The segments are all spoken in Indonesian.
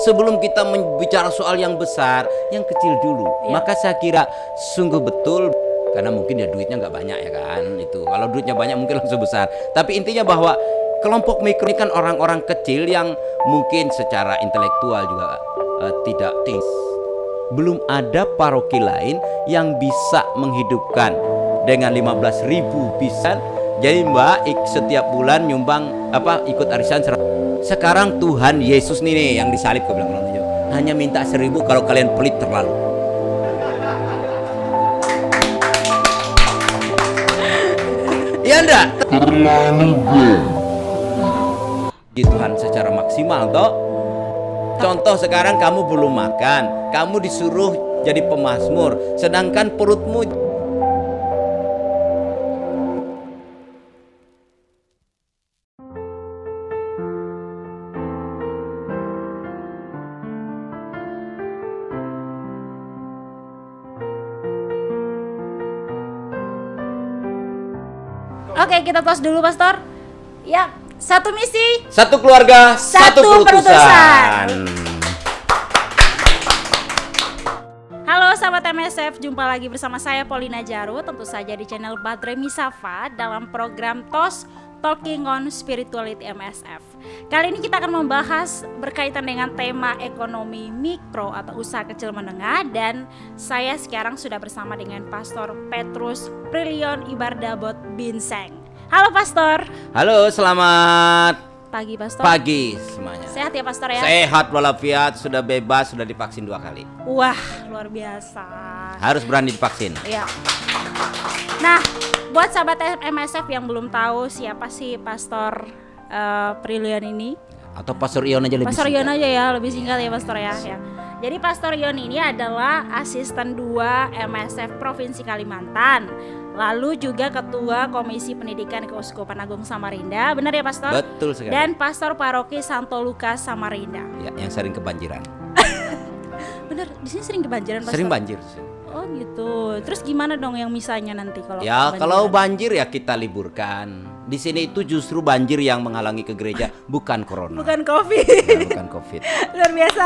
Sebelum kita bicara soal yang besar, yang kecil dulu. Maka saya kira sungguh betul, karena mungkin ya duitnya nggak banyak ya kan. Itu kalau duitnya banyak mungkin langsung besar. Tapi intinya bahwa kelompok mikro ini kan orang-orang kecil yang mungkin secara intelektual juga tidak tinggi. Belum ada paroki lain yang bisa menghidupkan dengan 15.000 bisa. Jadi Mbak setiap bulan nyumbang ikut arisan. Sekarang Tuhan Yesus nih yang disalib, gue bilang hanya minta 1.000 kalau kalian pelit terlalu. Ya enggak? Di Tuhan secara maksimal toh. Contoh sekarang kamu belum makan, kamu disuruh jadi pemazmur, sedangkan perutmu. Oke, kita tos dulu, Pastor. Ya, satu misi, satu keluarga, satu perutusan. Halo sahabat MSF, jumpa lagi bersama saya Paulina Jaru, tentu saja di channel Badre Misafa dalam program TOS Talking on Spirituality MSF. Kali ini kita akan membahas berkaitan dengan tema ekonomi mikro atau usaha kecil menengah, dan saya sekarang sudah bersama dengan Pastor Petrus Prilion Ibardabot Binseng. Halo Pastor. Halo, selamat pagi Pastor. Pagi semuanya. Sehat ya Pastor ya? Sehat walafiat, sudah bebas, sudah divaksin 2 kali. Wah, luar biasa. Harus berani divaksin. Iya. Nah, buat sahabat MSF yang belum tahu siapa sih Pastor Prilion ini, atau Pastor Ion aja lebih Pastor singkat. Ion aja ya, lebih singkat ya Pastor ya. Jadi Pastor Ion ini adalah asisten 2 MSF Provinsi Kalimantan, lalu juga ketua Komisi Pendidikan Keuskupan Agung Samarinda, benar ya Pastor? Betul sekali. Dan Pastor Paroki Santo Lukas Samarinda. Ya, yang sering kebanjiran. Bener, di sini sering kebanjiran Pastor? Sering banjir. Oh gitu. Terus gimana dong yang misalnya nanti kalau ya kebanjiran? Kalau banjir ya kita liburkan. Di sini itu justru banjir yang menghalangi ke gereja, bukan corona. Bukan COVID. Ya, bukan COVID. Luar biasa.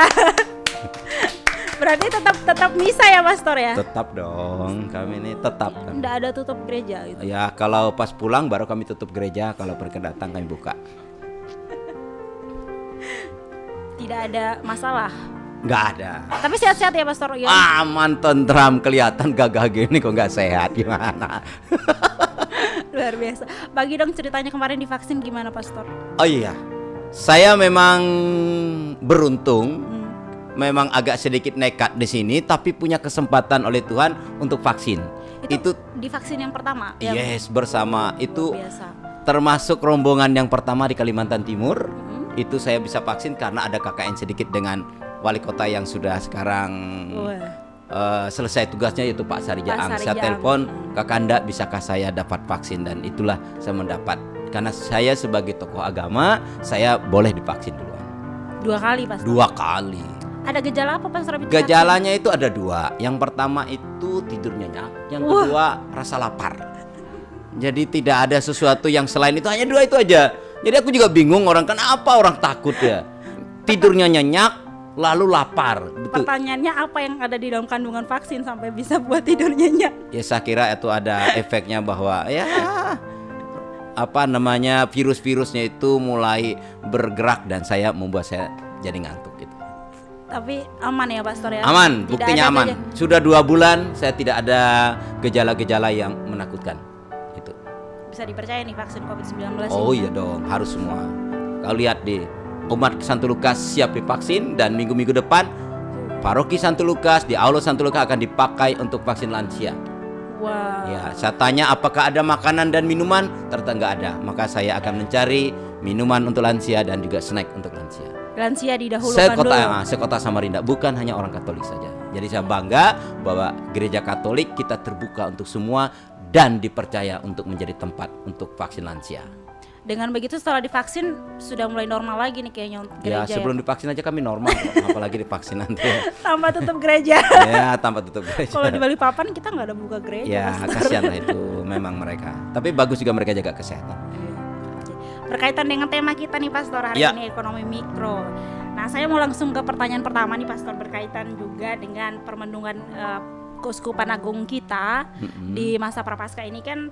Berarti tetap misa ya Pastor ya? Tetap dong, kami ini tetap. Nggak ada tutup gereja gitu. Ya kalau pas pulang baru kami tutup gereja, kalau mereka datang kami buka. Tidak ada masalah. Nggak ada. Tapi sehat-sehat ya Pastor Ion? Aman, tentram, kelihatan gagah gini kok nggak sehat gimana? Luar biasa. Bagi dong ceritanya kemarin divaksin gimana Pastor? Oh iya, saya memang beruntung, memang agak sedikit nekat di sini, tapi punya kesempatan oleh Tuhan untuk vaksin. Itu divaksin yang pertama? Yes, bersama itu biasa. Termasuk rombongan yang pertama di Kalimantan Timur. Itu saya bisa vaksin karena ada KKN sedikit dengan wali kota yang sudah sekarang selesai tugasnya, yaitu Pak Sari Jaang. Saya telepon, Kakanda bisakah saya dapat vaksin, dan itulah saya mendapat. Karena saya sebagai tokoh agama, saya boleh divaksin duluan. 2 kali Pastor? 2 kali. Ada gejala apa Pastor? Gejalanya itu ada 2. Yang pertama itu tidur nyenyak, yang kedua rasa lapar. Jadi tidak ada sesuatu yang selain itu, hanya 2 itu aja. Jadi aku juga bingung, orang kenapa orang takut ya. Tidurnya nyenyak, lalu lapar. Betul. Pertanyaannya apa yang ada di dalam kandungan vaksin sampai bisa buat tidur nyenyak? Ya saya kira itu ada efeknya bahwa ya virus-virusnya itu mulai bergerak dan membuat saya jadi ngantuk gitu. Tapi aman ya Pastor ya? Aman, buktinya aman. Sudah 2 bulan saya tidak ada gejala-gejala yang menakutkan. Itu. Bisa dipercaya nih vaksin COVID-19? Oh iya dong, harus semua. Kau lihat di umat Santo Lukas siap divaksin, dan minggu-minggu depan Paroki Santo Lukas di Aula Santo Lukas akan dipakai untuk vaksin lansia. Wow. Ya, saya tanya apakah ada makanan dan minuman, ternyata nggak ada. Maka saya akan mencari minuman untuk lansia dan juga snack untuk lansia. Lansia didahulukan dulu. Sekota Samarinda, bukan hanya orang Katolik saja. Jadi saya bangga bahwa gereja Katolik kita terbuka untuk semua dan dipercaya untuk menjadi tempat untuk vaksin lansia. Dengan begitu setelah divaksin sudah mulai normal lagi nih kayaknya gereja. Ya sebelum divaksin aja kami normal, apalagi divaksin nanti. Tanpa tutup gereja. Ya tanpa tutup gereja. Kalau di Balikpapan kita nggak ada buka gereja. Ya kasihan lah itu memang mereka. Tapi bagus juga mereka jaga kesehatan. Berkaitan dengan tema kita nih Pastor hari ini, ekonomi mikro. Nah, saya mau langsung ke pertanyaan pertama nih, Pastor, berkaitan juga dengan permendungan Keuskupan Agung kita di masa Prapaskah ini kan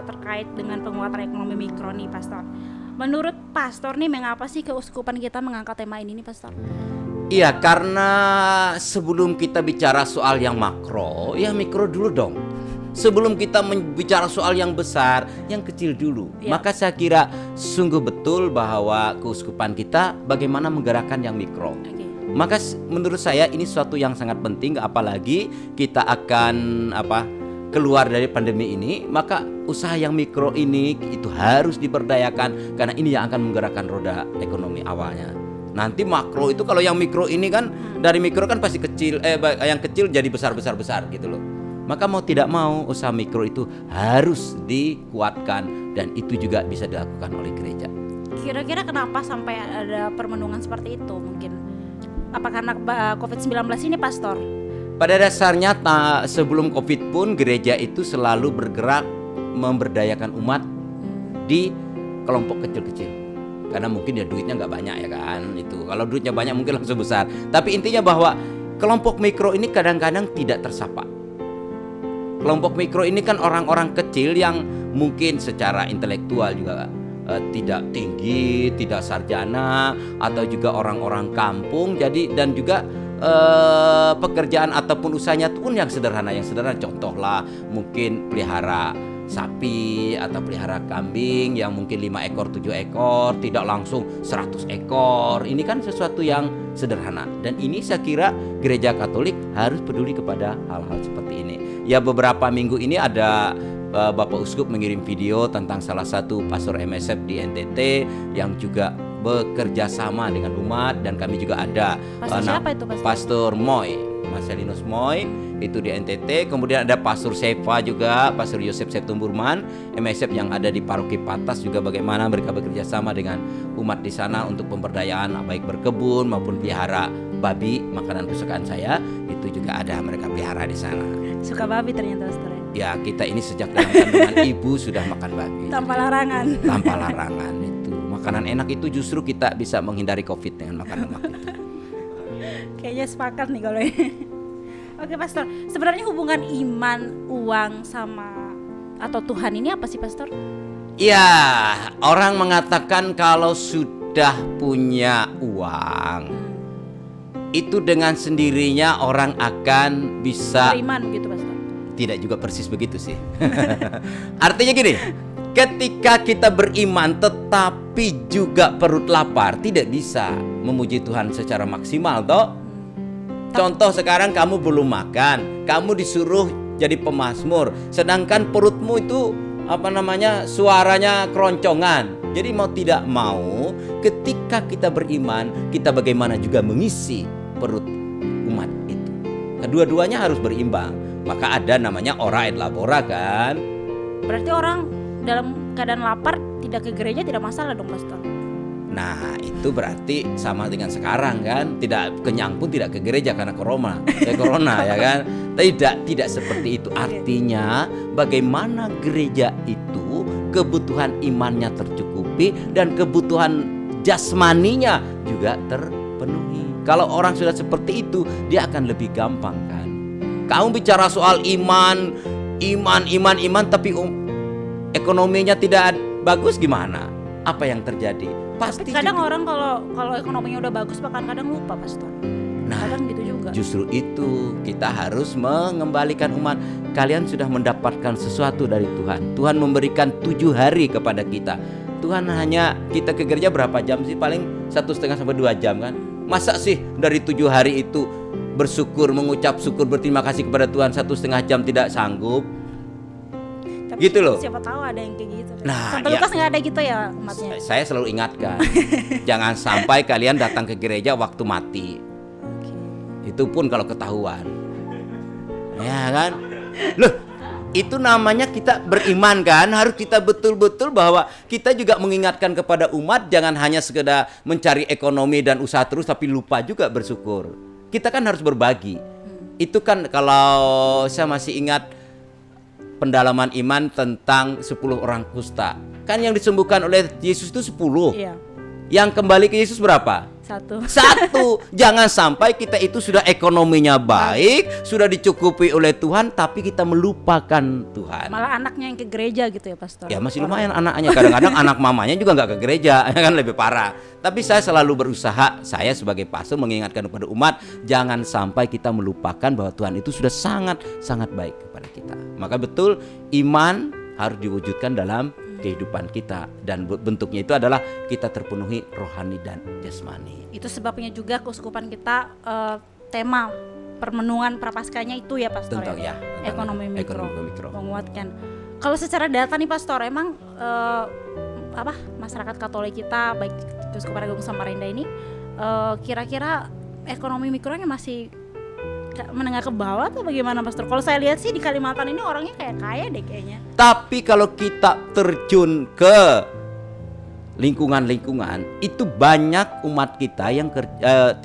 terkait dengan penguatan ekonomi mikro nih, Pastor. Menurut Pastor nih, mengapa sih Keuskupan kita mengangkat tema ini nih, Pastor? Iya, karena sebelum kita bicara soal yang makro, ya mikro dulu dong. Sebelum kita bicara soal yang besar, yang kecil dulu. Maka saya kira sungguh betul bahwa keuskupan kita bagaimana menggerakkan yang mikro. Maka menurut saya ini suatu yang sangat penting, apalagi kita akan keluar dari pandemi ini, maka usaha yang mikro ini itu harus diberdayakan karena ini yang akan menggerakkan roda ekonomi awalnya. Nanti makro itu kalau yang mikro ini kan dari mikro kan pasti kecil, yang kecil jadi besar gitu loh. Maka mau tidak mau usaha mikro itu harus dikuatkan dan itu juga bisa dilakukan oleh gereja. Kira-kira kenapa sampai ada permendungan seperti itu mungkin? Apa karena COVID-19 ini, Pastor? Pada dasarnya sebelum COVID pun gereja itu selalu bergerak memberdayakan umat di kelompok kecil-kecil. Karena mungkin ya duitnya nggak banyak ya kan itu. Kalau duitnya banyak mungkin langsung besar. Tapi intinya bahwa kelompok mikro ini kadang-kadang tidak tersapa. Kelompok mikro ini kan orang-orang kecil yang mungkin secara intelektual juga tidak tinggi, tidak sarjana, atau juga orang-orang kampung. Jadi dan juga pekerjaan ataupun usahanya pun yang sederhana. Contohlah mungkin pelihara sapi atau pelihara kambing yang mungkin 5 ekor, 7 ekor, tidak langsung 100 ekor. Ini kan sesuatu yang sederhana. Dan ini saya kira gereja Katolik harus peduli kepada hal-hal seperti ini. Ya beberapa minggu ini ada Bapak Uskup mengirim video tentang salah satu pastor MSF di NTT yang juga bekerja sama dengan umat, dan kami juga ada siapa itu, Pastor? Pastor Moy, Marcelinus Moy itu di NTT. Kemudian ada Pastor Seva juga, Pastor Yosef Septumburman MSF yang ada di Paroki Patas juga, bagaimana mereka bekerja sama dengan umat di sana untuk pemberdayaan baik berkebun maupun pelihara babi, makanan kesukaan saya itu juga ada mereka pelihara di sana. Suka babi ternyata, Pastor. Ya kita ini sejak dalam kandungan ibu sudah makan babi. Tanpa larangan. Tanpa larangan itu. Makanan enak itu justru kita bisa menghindari COVID dengan makan lemak itu. Kayaknya sepakat nih kalau ini. Oke, Pastor. Sebenarnya hubungan iman, uang sama atau Tuhan ini apa sih, Pastor? Ya, orang mengatakan kalau sudah punya uang, itu dengan sendirinya orang akan bisa beriman gitu, Pastor. Tidak juga persis begitu sih. Artinya gini, ketika kita beriman tetapi juga perut lapar, tidak bisa memuji Tuhan secara maksimal toh. Contoh sekarang kamu belum makan, kamu disuruh jadi pemazmur, sedangkan perutmu itu suaranya keroncongan. Jadi mau tidak mau, ketika kita beriman, kita bagaimana juga mengisi perut umat itu. Kedua-duanya harus berimbang. Maka ada namanya ora et labora kan. Berarti orang dalam keadaan lapar tidak ke gereja tidak masalah dong, Pastor. Nah itu berarti sama dengan sekarang kan. Tidak kenyang pun tidak ke gereja karena corona ya kan. Tidak seperti itu. Artinya bagaimana gereja itu kebutuhan imannya tercukupi dan kebutuhan jasmaninya juga terpenuhi. Kalau orang sudah seperti itu, dia akan lebih gampang kan. Kamu bicara soal iman, tapi ekonominya tidak bagus, gimana? Apa yang terjadi? Pasti. Tapi kadang juga orang kalau ekonominya udah bagus bahkan kadang lupa, Pastor. Nah, kadang gitu juga. Justru itu kita harus mengembalikan umat. Kalian sudah mendapatkan sesuatu dari Tuhan. Tuhan memberikan 7 hari kepada kita. Tuhan hanya kita ke gereja berapa jam sih? Paling 1,5 sampai 2 jam kan? Masa sih dari 7 hari itu bersyukur, mengucap syukur, berterima kasih kepada Tuhan 1,5 jam tidak sanggup? Tapi gitu loh. Siapa tahu ada yang kayak gitu. Nah, Santo Lukas nggak ada gitu ya umatnya. Saya selalu ingatkan, jangan sampai kalian datang ke gereja waktu mati. Itu pun kalau ketahuan, ya kan? Loh, itu namanya kita beriman kan? Harus kita betul-betul bahwa kita juga mengingatkan kepada umat, jangan hanya sekedar mencari ekonomi dan usaha terus tapi lupa juga bersyukur. Kita kan harus berbagi. Itu kan kalau saya masih ingat pendalaman iman tentang 10 orang kusta. Kan yang disembuhkan oleh Yesus itu 10. Iya. Yang kembali ke Yesus berapa? Satu, jangan sampai kita itu sudah ekonominya baik, sudah dicukupi oleh Tuhan, tapi kita melupakan Tuhan. Malah anaknya yang ke gereja gitu ya Pastor. Ya masih lumayan anaknya, kadang-kadang anak mamanya juga nggak ke gereja, kan lebih parah. Tapi saya selalu berusaha, saya sebagai pastor mengingatkan kepada umat, jangan sampai kita melupakan bahwa Tuhan itu sudah sangat baik kepada kita. Maka betul, iman harus diwujudkan dalam kehidupan kita, dan bentuknya itu adalah kita terpenuhi rohani dan jasmani. Itu sebabnya juga keuskupan kita tema permenungan prapaskahnya itu ya Pastor. Tentang ekonomi mikro. Menguatkan. Kalau secara data nih Pastor, emang masyarakat Katolik kita baik Keuskupan Agung Samarinda ini kira-kira ekonomi mikronya masih menengah ke bawah atau bagaimana Pastor? Kalau saya lihat sih di Kalimantan ini orangnya kayak kaya deh kayaknya. Tapi kalau kita terjun ke lingkungan-lingkungan, itu banyak umat kita yang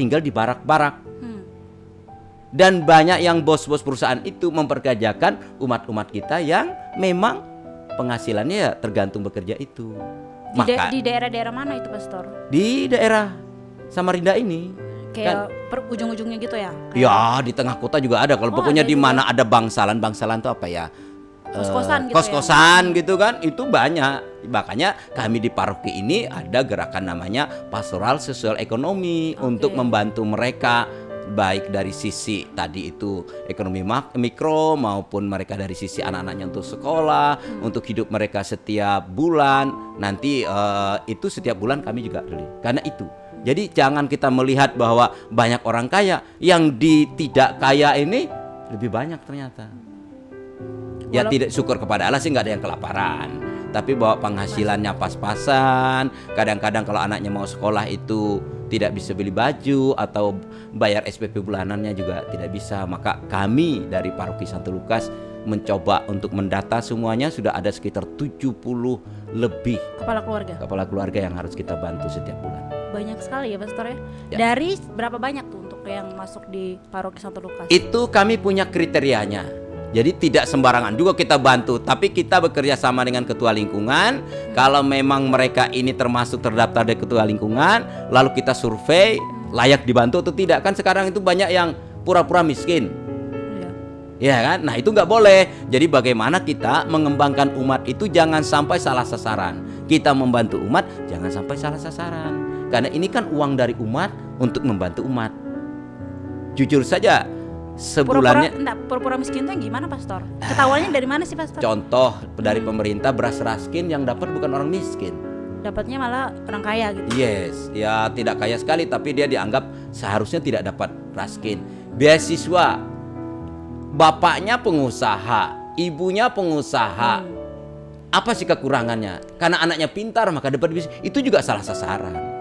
tinggal di barak-barak. Dan banyak yang bos-bos perusahaan itu memperkerjakan umat-umat kita yang memang penghasilannya ya tergantung bekerja itu. Di daerah-daerah mana itu Pastor? Di daerah Samarinda ini. Kayak per ujung-ujungnya gitu ya? Ya di tengah kota juga ada. Kalau pokoknya di mana ada bangsalan itu apa ya? Kos-kosan gitu kos-kosan ya? Gitu kan, itu banyak. Makanya kami di paroki ini ada gerakan namanya pastoral sosial ekonomi untuk membantu mereka, baik dari sisi tadi itu ekonomi mikro maupun mereka dari sisi anak-anaknya untuk sekolah, untuk hidup mereka setiap bulan. Nanti itu setiap bulan kami juga beli. Karena itu. Jadi jangan kita melihat bahwa banyak orang kaya, yang tidak kaya ini lebih banyak ternyata. Ya tidak, syukur kepada Allah sih nggak ada yang kelaparan. Tapi bahwa penghasilannya pas-pasan, kadang-kadang kalau anaknya mau sekolah itu tidak bisa beli baju atau bayar SPP bulanannya juga tidak bisa. Maka kami dari Paroki Santo Lukas mencoba untuk mendata semuanya, sudah ada sekitar 70 lebih kepala keluarga yang harus kita bantu setiap bulan. Banyak sekali ya Pastor ya. Dari berapa banyak tuh untuk yang masuk di Paroki Santo Lukas? Itu kami punya kriterianya. Jadi tidak sembarangan juga kita bantu, tapi kita bekerja sama dengan ketua lingkungan. Kalau memang mereka ini termasuk terdaftar dari ketua lingkungan, lalu kita survei layak dibantu atau tidak. Kan sekarang itu banyak yang pura-pura miskin. Ya kan? Nah itu nggak boleh. Jadi bagaimana kita mengembangkan umat itu jangan sampai salah sasaran. Kita membantu umat jangan sampai salah sasaran. Karena ini kan uang dari umat untuk membantu umat. Jujur saja, sebulannya pura-pura miskin itu yang gimana Pastor? Ketahuannya dari mana sih Pastor? Contoh dari pemerintah, beras raskin yang dapat bukan orang miskin. Dapatnya malah orang kaya gitu. Yes, ya tidak kaya sekali tapi dia dianggap seharusnya tidak dapat raskin. Beasiswa, bapaknya pengusaha, ibunya pengusaha. Apa sih kekurangannya? Karena anaknya pintar maka dapat bisnis. Itu juga salah sasaran.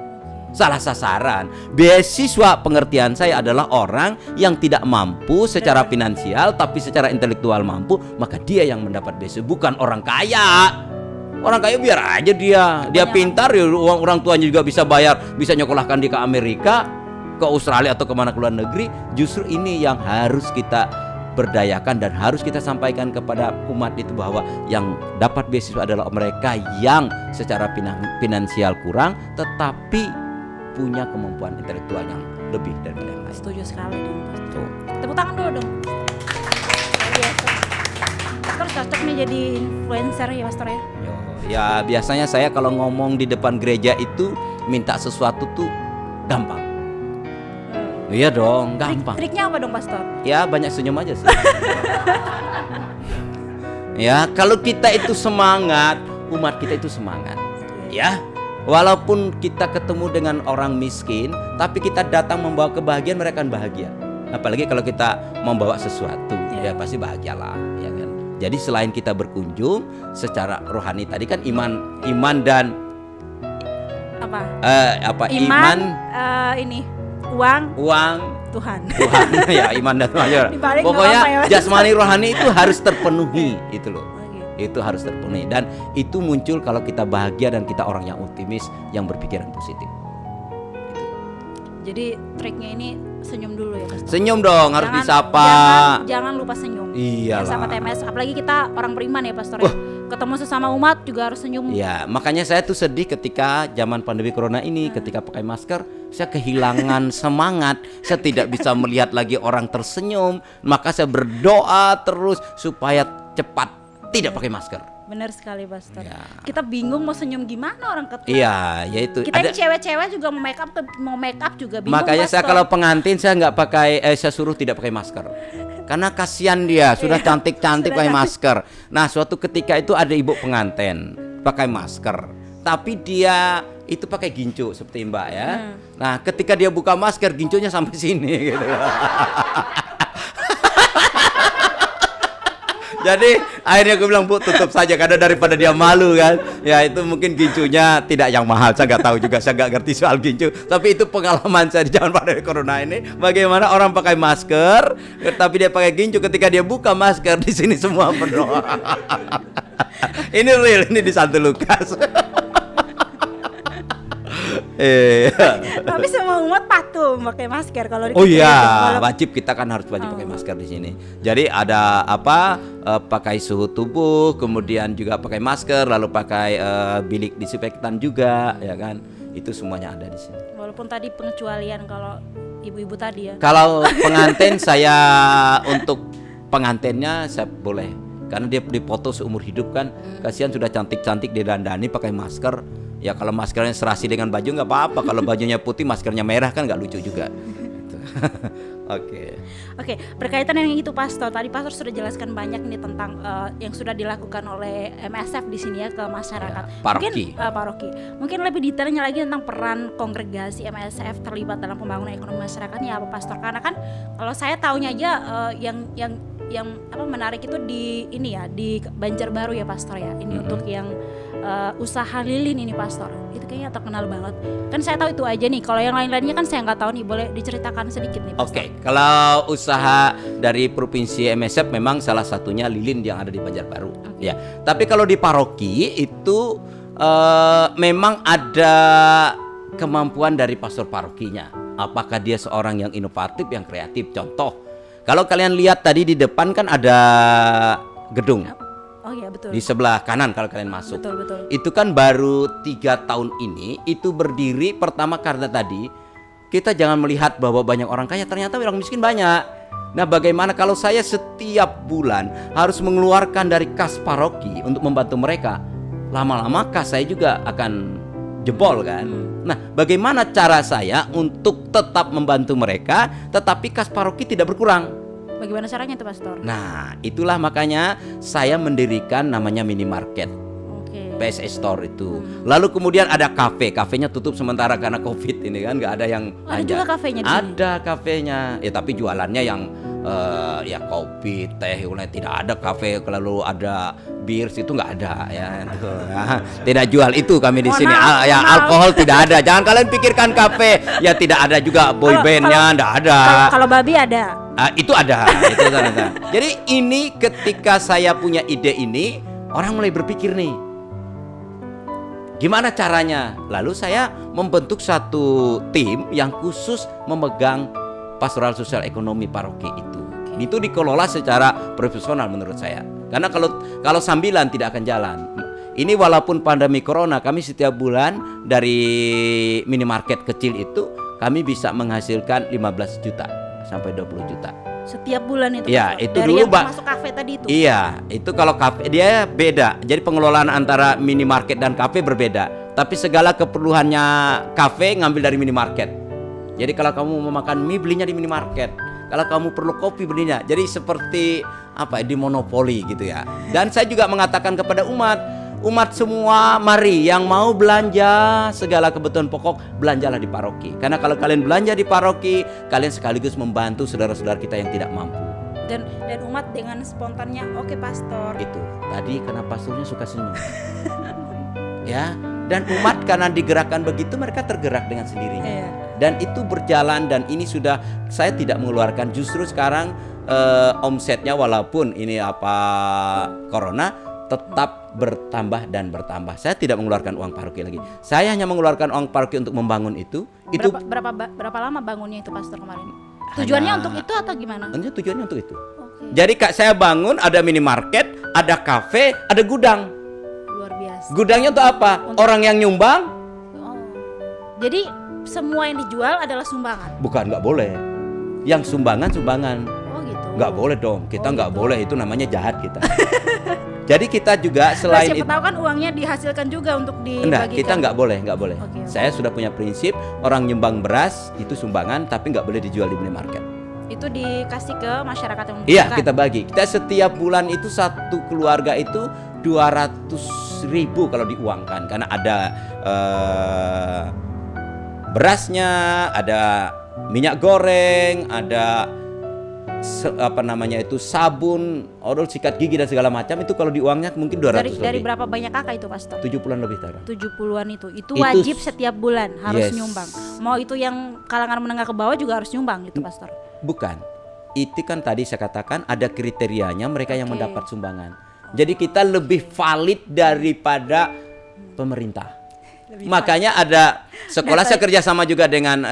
Salah sasaran. Beasiswa pengertian saya adalah orang yang tidak mampu secara finansial tapi secara intelektual mampu, maka dia yang mendapat beasiswa, bukan orang kaya. Orang kaya biar aja dia pintar ya, orang tuanya juga bisa bayar, bisa nyekolahkan dia ke Amerika, ke Australia atau kemana ke luar negeri. Justru ini yang harus kita berdayakan dan harus kita sampaikan kepada umat itu, bahwa yang dapat beasiswa adalah mereka yang secara finansial kurang tetapi punya kemampuan intelektual yang lebih daripada yang lain. Setuju sekali dong Pastor. Tepuk tangan dulu dong. Pastor cocok nih jadi influencer ya Pastor ya. Ya biasanya saya kalau ngomong di depan gereja itu minta sesuatu tuh gampang. Iya dong, gampang. Triknya apa dong Pastor? Ya banyak senyum aja sih. Ya kalau kita itu semangat, umat kita itu semangat. Ya. Walaupun kita ketemu dengan orang miskin, tapi kita datang membawa kebahagiaan, mereka akan bahagia. Apalagi kalau kita membawa sesuatu, ya pasti bahagialah, ya kan. Jadi selain kita berkunjung secara rohani tadi kan iman dan iman ini uang Tuhan. Ya iman dan Tuhan. Pokoknya jasmani rohani itu harus terpenuhi itu loh. Itu harus terpenuhi dan itu muncul kalau kita bahagia dan kita orang yang optimis, yang berpikiran positif. Jadi triknya ini senyum dulu ya Pastor. Senyum dong, harus disapa. Jangan lupa senyum. Iyalah. Sapa TMS, apalagi kita orang beriman ya Pastor ya. ketemu sesama umat juga harus senyum. Ya, makanya saya tuh sedih ketika zaman pandemi corona ini, ketika pakai masker, saya kehilangan semangat. Saya tidak bisa melihat lagi orang tersenyum. Maka saya berdoa terus supaya cepat tidak pakai masker. Benar sekali, Pastor. Ya. Kita bingung mau senyum gimana orang ketemu. Iya, yaitu. Kita ini cewek-cewek juga mau make up juga bingung. Makanya Pastor. saya kalau pengantin saya nggak pakai, saya suruh tidak pakai masker. Karena kasihan dia sudah cantik-cantik pakai masker. Nah, suatu ketika itu ada ibu pengantin pakai masker, tapi dia itu pakai gincu seperti Mbak ya. Nah, ketika dia buka masker, gincunya sampai sini gitu. Jadi akhirnya gue bilang, Bu, tutup saja karena daripada dia malu kan. Ya itu mungkin gincunya tidak yang mahal, saya nggak tahu juga, saya nggak ngerti soal gincu. Tapi itu pengalaman saya di zaman pandemi corona ini. Bagaimana orang pakai masker, tapi dia pakai gincu. Ketika dia buka masker, di sini semua penuh. Ini real, ini di Santo Lukas. Tapi semua umat patuh pakai masker kalau di Oh iya, wajib, kita kan harus wajib pakai masker di sini. Jadi ada apa? Pakai suhu tubuh, kemudian juga pakai masker, lalu pakai bilik disinfektan juga, ya kan? Itu semuanya ada di sini. Walaupun tadi pengecualian kalau ibu-ibu tadi ya. Kalau pengantin saya untuk pengantinnya saya boleh, karena dia dipoto seumur hidup kan. Kasihan sudah cantik-cantik didandani pakai masker. Ya kalau maskernya serasi dengan baju nggak apa-apa. Kalau bajunya putih maskernya merah kan nggak lucu juga. Oke, berkaitan dengan itu Pastor, tadi Pastor sudah jelaskan banyak nih tentang yang sudah dilakukan oleh MSF di sini ya ke masyarakat. Ya, paroki. Paroki. Mungkin lebih detailnya lagi tentang peran kongregasi MSF terlibat dalam pembangunan ekonomi masyarakatnya apa Pastor? Karena kan kalau saya tahunya aja yang apa menarik itu di ini ya di Banjarbaru ya Pastor ya. Ini untuk yang usaha lilin ini Pastor, itu kayaknya terkenal banget. Kan saya tahu itu aja nih. Kalau yang lain-lainnya kan saya nggak tahu nih. Boleh diceritakan sedikit nih Pastor? Oke, kalau usaha dari provinsi MSF memang salah satunya lilin yang ada di Banjarbaru. Ya, tapi kalau di paroki itu memang ada kemampuan dari pastor parokinya. Apakah dia seorang yang inovatif, yang kreatif? Contoh, kalau kalian lihat tadi di depan kan ada gedung. Oh iya betul. Di sebelah kanan kalau kalian masuk. Betul. Itu kan baru 3 tahun ini itu berdiri pertama karena tadi kita jangan melihat bahwa banyak orang kaya, ternyata orang miskin banyak. Nah, bagaimana kalau saya setiap bulan harus mengeluarkan dari kas paroki untuk membantu mereka? Lama-lama kas saya juga akan jebol kan. Nah, bagaimana cara saya untuk tetap membantu mereka tetapi kas paroki tidak berkurang? Bagaimana caranya itu Pastor? Nah, itulah makanya saya mendirikan namanya minimarket. PSS Store itu. Lalu kemudian ada kafe. Kafenya tutup sementara karena Covid ini kan, nggak ada yang ada juga kafenya di sini? Ada kafenya. Ya tapi jualannya yang ya kopi, teh, tidak ada kafe. Lalu ada bir itu nggak ada ya. Tidak jual itu kami di sini. Ya alkohol tidak ada. Jangan kalian pikirkan kafe. Ya tidak ada juga boy bandnya, nggak ada. Kalau babi ada. Itu ada. Jadi ini ketika saya punya ide ini, orang mulai berpikir nih, gimana caranya? Lalu saya membentuk satu tim yang khusus memegang pastoral sosial ekonomi paroki itu. Itu dikelola secara profesional menurut saya. Karena kalau sambilan tidak akan jalan. Ini walaupun pandemi corona, kami setiap bulan dari minimarket kecil itu kami bisa menghasilkan 15 juta sampai 20 juta. Setiap bulan itu? Ya, itu dari dulu yang masuk kafe tadi itu? Iya, itu kalau kafe dia beda. Jadi pengelolaan antara minimarket dan kafe berbeda. Tapi segala keperluannya kafe ngambil dari minimarket. Jadi kalau kamu mau makan mie belinya di minimarket. Kalau kamu perlu kopi belinya. Jadi seperti apa di monopoli gitu ya. Dan saya juga mengatakan kepada umat semua, mari yang mau belanja segala kebutuhan pokok, belanjalah di paroki. Karena kalau kalian belanja di paroki, kalian sekaligus membantu saudara-saudara kita yang tidak mampu. Dan umat dengan spontannya, oke Pastor. Itu tadi karena pastornya suka senyum. Ya, dan umat karena digerakkan begitu, mereka tergerak dengan sendirinya. Dan itu berjalan, dan ini sudah saya tidak mengeluarkan. Justru sekarang omsetnya walaupun ini corona tetap bertambah dan bertambah. Saya tidak mengeluarkan uang paroki lagi. Saya hanya mengeluarkan uang paroki untuk membangun itu. Berapa lama bangunnya itu Pastor kemarin? Tujuannya untuk itu atau gimana? Tujuannya untuk itu. Jadi saya bangun ada minimarket, ada kafe, ada gudang. Yes. Gudangnya untuk apa? Orang yang nyumbang? Oh. Jadi semua yang dijual adalah sumbangan? Bukan, nggak boleh. Yang sumbangan. Oh gitu. Nggak boleh dong. Kita nggak gitu. boleh, itu namanya jahat kita. Jadi kita juga selain siapa tahu kan uangnya dihasilkan juga untuk dibagikan. Enggak, kita nggak boleh. Okay. Saya sudah punya prinsip, orang nyumbang beras itu sumbangan, tapi nggak boleh dijual di minimarket. Itu dikasih ke masyarakat yang membutuhkan? Iya, kita bagi. Kita setiap bulan itu satu keluarga itu 200.000 kalau diuangkan, karena ada berasnya, ada minyak goreng, ada sabun, odol, sikat gigi dan segala macam. Itu kalau diuangnya mungkin 200 lebih. Dari berapa banyak kakak itu, Pastor? 70-an lebih, Tara. 70-an itu wajib setiap bulan harus nyumbang. Mau itu yang kalangan menengah ke bawah juga harus nyumbang gitu, Pastor? Bukan. Itu kan tadi saya katakan ada kriterianya mereka yang mendapat sumbangan. Jadi kita lebih valid daripada pemerintah. Makanya ada sekolah, saya kerjasama juga dengan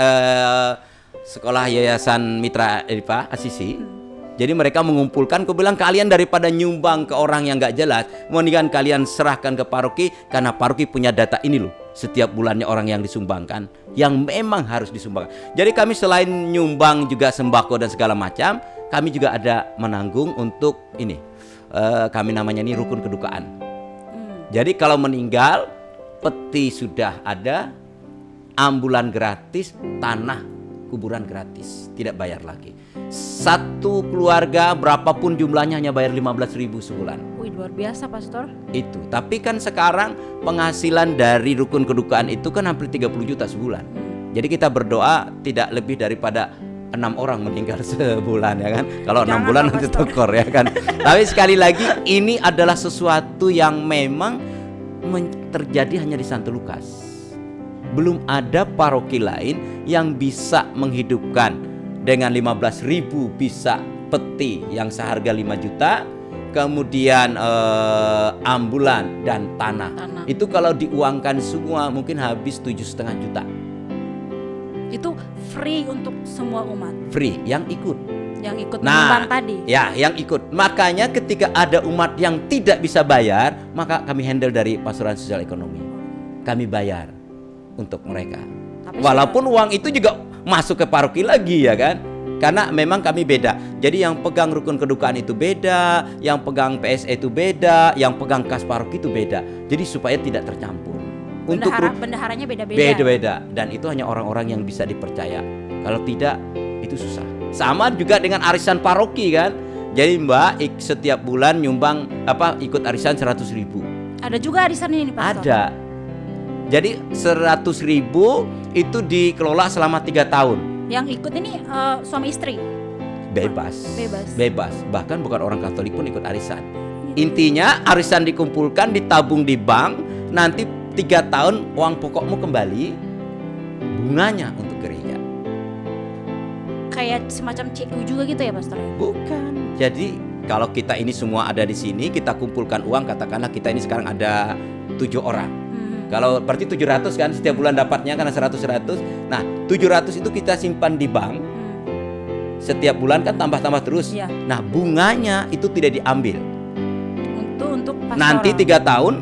sekolah Yayasan Mitra Epa Asisi. Jadi mereka mengumpulkan, aku bilang kalian daripada nyumbang ke orang yang nggak jelas, mendingan kalian serahkan ke paroki, karena paroki punya data ini loh. Setiap bulannya orang yang disumbangkan, yang memang harus disumbangkan. Jadi kami selain nyumbang juga sembako dan segala macam, kami juga ada menanggung untuk ini. Kami namanya ini rukun kedukaan. Jadi kalau meninggal, peti sudah ada, ambulan gratis, tanah kuburan gratis, tidak bayar lagi. Satu keluarga berapapun jumlahnya hanya bayar 15.000 sebulan. Wih, luar biasa, Pastor. Itu. Tapi kan sekarang penghasilan dari rukun kedukaan itu kan hampir 30 juta sebulan. Jadi kita berdoa tidak lebih daripada 6 orang meninggal sebulan, ya kan. Kalau 6 bulan nanti tekor, ya kan. Tapi sekali lagi ini adalah sesuatu yang memang terjadi hanya di Santo Lukas. Belum ada paroki lain yang bisa menghidupkan dengan 15.000 bisa peti yang seharga 5 juta, kemudian ambulan dan tanah. Itu kalau diuangkan semua mungkin habis 7,5 juta. Itu free untuk semua umat? Free, yang ikut menyumbang tadi? Ya, yang ikut. Makanya ketika ada umat yang tidak bisa bayar, maka kami handle dari Pastoral Sosial Ekonomi. Kami bayar untuk mereka. Walaupun uang itu juga masuk ke paroki lagi, ya kan. Karena memang kami beda. Jadi yang pegang rukun kedukaan itu beda, yang pegang PSE itu beda, yang pegang kas paroki itu beda. Jadi supaya tidak tercampur. Bendaharanya beda-beda. Beda-beda, dan itu hanya orang-orang yang bisa dipercaya. Kalau tidak, itu susah. Sama juga dengan arisan paroki kan. Jadi Mbak setiap bulan nyumbang ikut arisan 100.000. Ada juga arisan ini, Pastor? Ada. Jadi 100.000 itu dikelola selama 3 tahun. Yang ikut ini suami istri? Bebas. Bahkan bukan orang Katolik pun ikut arisan. Intinya arisan dikumpulkan, ditabung di bank, nanti 3 tahun uang pokokmu kembali, bunganya untuk gereja. Kayak semacam CU juga gitu ya, Pastor? Bukan. Jadi kalau kita ini semua ada di sini, kita kumpulkan uang, katakanlah kita ini sekarang ada 7 orang. Kalau berarti 700 kan setiap bulan dapatnya, karena 100. Nah 700 itu kita simpan di bank. Setiap bulan kan tambah terus. Nah bunganya itu tidak diambil. Untuk pastoral. Nanti 3 tahun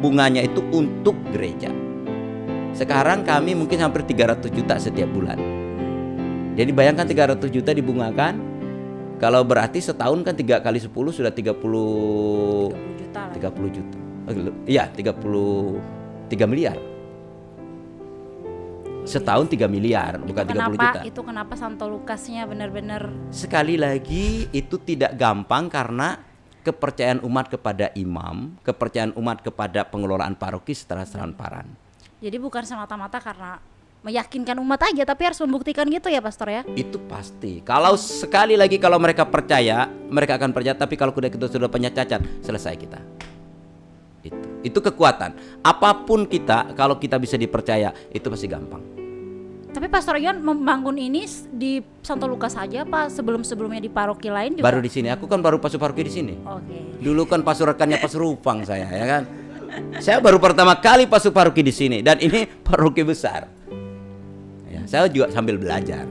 bunganya itu untuk gereja. Sekarang kami mungkin hampir 300 juta setiap bulan. Jadi bayangkan 300 juta dibungakan. Kalau berarti setahun kan 3 kali 10 sudah 30 juta. 30 juta. Iya, 3 miliar. Setahun 3 miliar, bukan 30 juta. Itu kenapa Santo Lukasnya benar-benar? Sekali lagi itu tidak gampang karena kepercayaan umat kepada imam, kepercayaan umat kepada pengelolaan paroki secara transparan. Jadi bukan semata-mata karena meyakinkan umat aja, tapi harus membuktikan gitu ya, Pastor ya? Itu pasti. Kalau sekali lagi kalau mereka percaya, mereka akan percaya. Tapi kalau kita sudah punya cacat, selesai kita. Itu kekuatan. Apapun kita, kalau kita bisa dipercaya, itu pasti gampang. Tapi Pastor Yon membangun ini di Santo Lukas saja, Pak? Sebelumnya di paroki lain juga? Baru di sini. Aku kan baru pastor paroki di sini. Dulu kan pastor rekannya Pastor Rupang saya, ya kan. Saya baru pertama kali pastor paroki di sini, dan ini paroki besar. Ya, saya juga sambil belajar.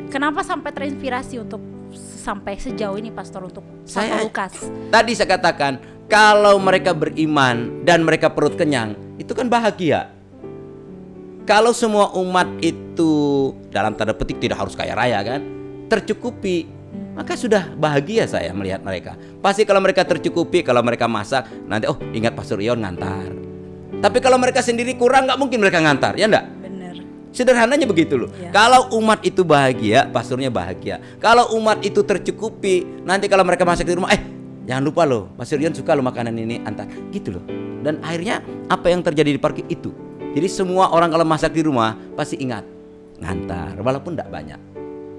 Kenapa sampai terinspirasi untuk sampai sejauh ini, Pastor, untuk Santo Lukas? Tadi saya katakan Kalau mereka beriman dan mereka perut kenyang, itu kan bahagia. Kalau semua umat itu dalam tanda petik tidak harus kaya raya kan, tercukupi, maka sudah bahagia saya melihat mereka. Pasti kalau mereka tercukupi, kalau mereka masak, nanti ingat Pastor Ion ngantar. Tapi kalau mereka sendiri kurang, nggak mungkin mereka ngantar, ya enggak? Bener. Sederhananya begitu loh. Ya. Kalau umat itu bahagia, pastornya bahagia. Kalau umat itu tercukupi, nanti kalau mereka masak di rumah, jangan lupa loh, Pastor Ion suka loh makanan ini, antar. Gitu loh. Dan akhirnya apa yang terjadi di parkir itu. Jadi semua orang kalau masak di rumah pasti ingat ngantar, walaupun tidak banyak.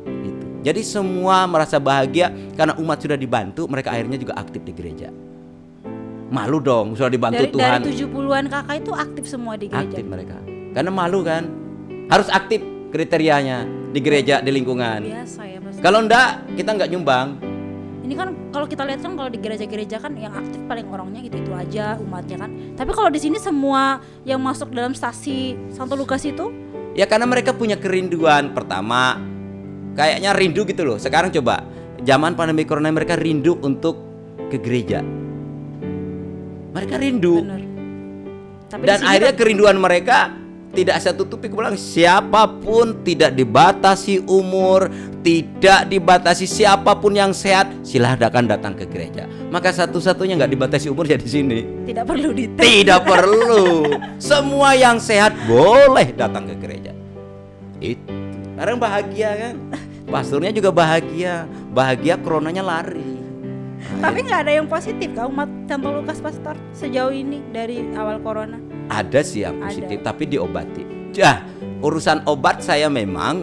Gitu. Jadi semua merasa bahagia karena umat sudah dibantu, mereka akhirnya juga aktif di gereja. Malu dong, sudah dibantu Tuhan. Dari 70-an kakak itu aktif semua di gereja. Aktif mereka. Karena malu kan. Harus aktif kriterianya di gereja, di lingkungan. Biasa ya, Pastor. Kalau enggak, kita enggak nyumbang. Ini kan kalau kita lihat kan kalau di gereja-gereja kan yang aktif paling orangnya gitu-itu aja umatnya kan. Tapi kalau di sini semua yang masuk dalam stasi Santo Lukas itu Ya karena mereka punya kerinduan. Pertama, kayaknya rindu gitu loh. Sekarang coba, zaman pandemi corona mereka rindu untuk ke gereja. Mereka rindu. bener. Tapi Dan di sini akhirnya kan- kerinduan mereka tidak saya tutupi, aku bilang siapapun, tidak dibatasi umur, tidak dibatasi, siapapun yang sehat silahkan datang ke gereja. Maka satu-satunya nggak dibatasi umur ya di sini. tidak perlu dites. Tidak perlu. Semua yang sehat boleh datang ke gereja. Itu. Sekarang bahagia kan? Pastornya juga bahagia. Bahagia coronanya lari. Tapi nggak ada yang positif kah umat Santo Lukas Pastor sejauh ini dari awal corona? Ada sih yang Ada. positif, tapi diobati. Urusan obat saya memang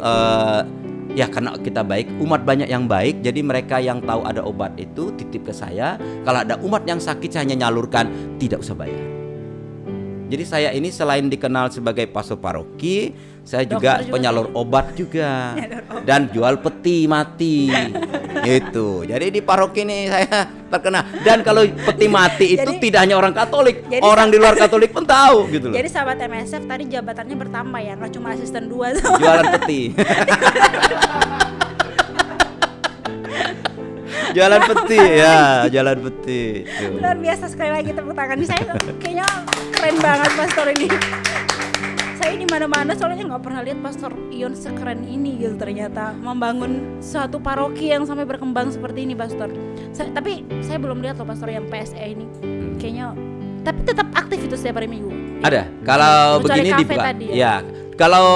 ya karena kita baik, umat banyak yang baik, jadi mereka yang tahu ada obat itu titip ke saya. Kalau ada umat yang sakit, saya hanya nyalurkan, tidak usah bayar. Jadi saya ini selain dikenal sebagai pastor paroki, saya juga Dokter juga penyalur obat juga dan jual peti mati. Gitu. Jadi di paroki ini saya terkenal. Dan kalau peti mati itu Jadi- tidak hanya orang Katolik, Jadi- orang di luar Katolik pun tahu gitu loh. Jadi sahabat MSF tadi jabatannya bertambah ya, nggak cuma asisten 2 sama Jualan peti. Jualan peti ya, jualan peti. Tuh. luar biasa. Sekali lagi tepuk tangan. Saya kayaknya keren banget Pastor ini. Saya di mana-mana soalnya nggak pernah lihat Pastor Ion sekeren ini gitu, ternyata membangun suatu paroki yang sampai berkembang seperti ini Pastor. Tapi saya belum lihat loh Pastor yang PSE ini. Kayaknya tapi tetap aktif itu setiap hari Minggu. Ada. Kalau Kecuali begini kafe dibuka. tadi ya. Ya. Kalau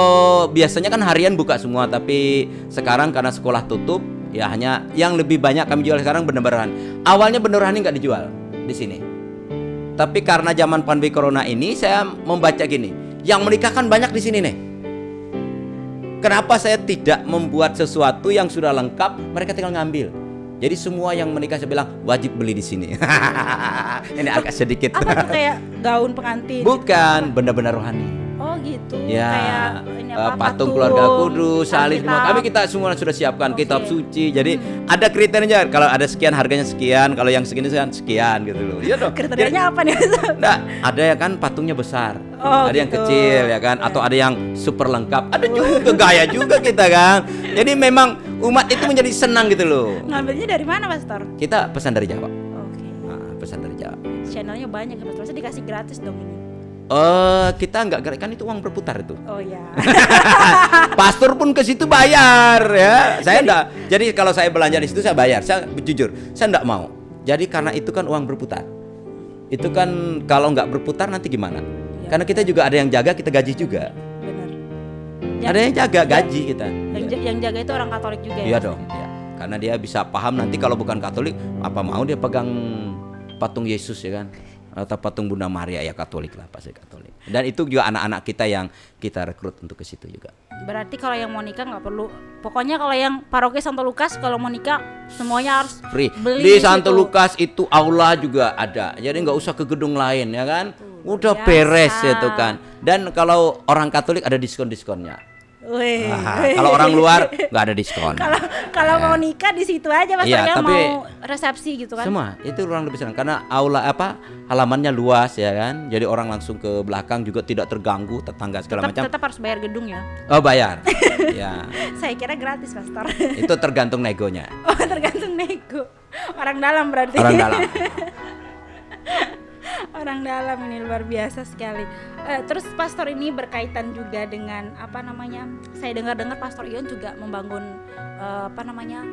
biasanya kan harian buka semua, tapi sekarang karena sekolah tutup, ya hanya yang lebih banyak kami jual sekarang benda rohani. Awalnya benda rohani nggak dijual di sini. Tapi karena zaman pandemi corona ini, saya membaca gini, yang menikah kan banyak di sini nih. Kenapa saya tidak membuat sesuatu yang sudah lengkap, mereka tinggal ngambil. Jadi semua yang menikah saya bilang wajib beli di sini. Ini agak sedikit. Apa tuh kayak gaun pengantin? Bukan, benda-benda rohani. Oh gitu. Ya, Kayak ini apa, patung keluarga kudus, salib semua. Alkitab. Kami kita semua sudah siapkan Oke. kitab suci. Jadi ada kriterianya. Kalau ada sekian harganya sekian, kalau yang segini sekian gitu loh. Iya dong. Kriterianya apa nih? Nah, ada ya kan patungnya besar, Oh, ada yang gitu. kecil ya kan, atau ada yang super lengkap, ada juga gaya juga kita kan. Jadi memang umat itu menjadi senang gitu loh. Ngambilnya dari mana Pastor? Kita pesan dari Jawa. Oke. Nah, pesan dari Jawa. Channelnya banyak ya Pastor. Masa dikasih gratis dong ini? Kita nggak kan itu uang berputar itu. Oh ya. Pastor pun ke situ bayar ya. Saya enggak. Jadi kalau saya belanja di situ saya bayar. Saya jujur, saya enggak mau. Jadi karena itu kan uang berputar. Itu kan kalau nggak berputar nanti gimana? Ya. Karena kita juga ada yang jaga, kita gaji juga. Benar. Ada yang jaga, gaji kita. Yang jaga itu orang Katolik juga ya? Iya dong. Ya. Karena dia bisa paham nanti kalau bukan Katolik, apa mau dia pegang patung Yesus ya kan? Atau patung Bunda Maria, ya Katolik lah, pasti Katolik. Dan itu juga anak-anak kita yang kita rekrut untuk ke situ juga. Berarti kalau yang mau nikah nggak perlu. Pokoknya kalau yang paroki Santo Lukas kalau mau nikah semuanya harus Free. beli Di Santo situ. Lukas itu aula juga ada. Jadi nggak usah ke gedung lain ya kan. Udah biasa. beres itu kan. Dan kalau orang Katolik ada diskon-diskonnya. Wih. Kalau orang luar nggak ada diskon. Kalau mau nikah di situ aja Pastor, Iya, yang tapi mau resepsi gitu kan. Semua itu orang lebih senang karena aula halamannya luas ya kan. Jadi orang langsung ke belakang juga tidak terganggu tetangga segala macam. Tetap harus bayar gedung ya. Oh bayar. Ya. Saya kira gratis Pastor. Itu tergantung negonya. Oh tergantung nego. Orang dalam berarti. Orang dalam. Orang dalam ini luar biasa sekali. Terus pastor ini berkaitan juga dengan saya dengar-dengar Pastor Ion juga membangun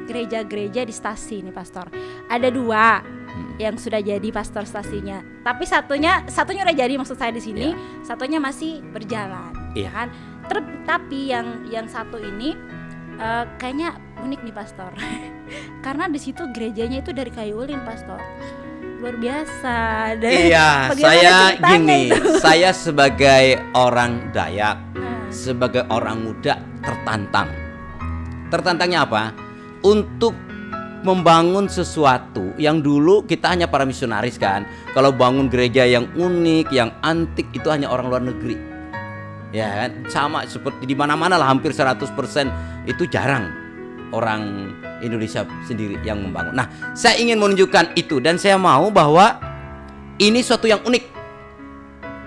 gereja-gereja di stasi nih pastor. Ada 2 yang sudah jadi pastor stasinya. Tapi satunya udah jadi maksud saya di sini, satunya masih berjalan, kan? Tapi yang satu ini kayaknya unik nih pastor. Karena di situ gerejanya itu dari kayu ulin pastor. Luar biasa. Iya, saya gini, saya sebagai orang Dayak, sebagai orang muda tertantang. Tertantangnya apa? Untuk membangun sesuatu yang dulu kita hanya para misionaris kan. Kalau bangun gereja yang unik, yang antik itu hanya orang luar negeri. Ya kan? Sama seperti di mana-mana lah, hampir 100% itu jarang orang Indonesia sendiri yang membangun. Nah, saya ingin menunjukkan itu dan saya mau bahwa ini suatu yang unik.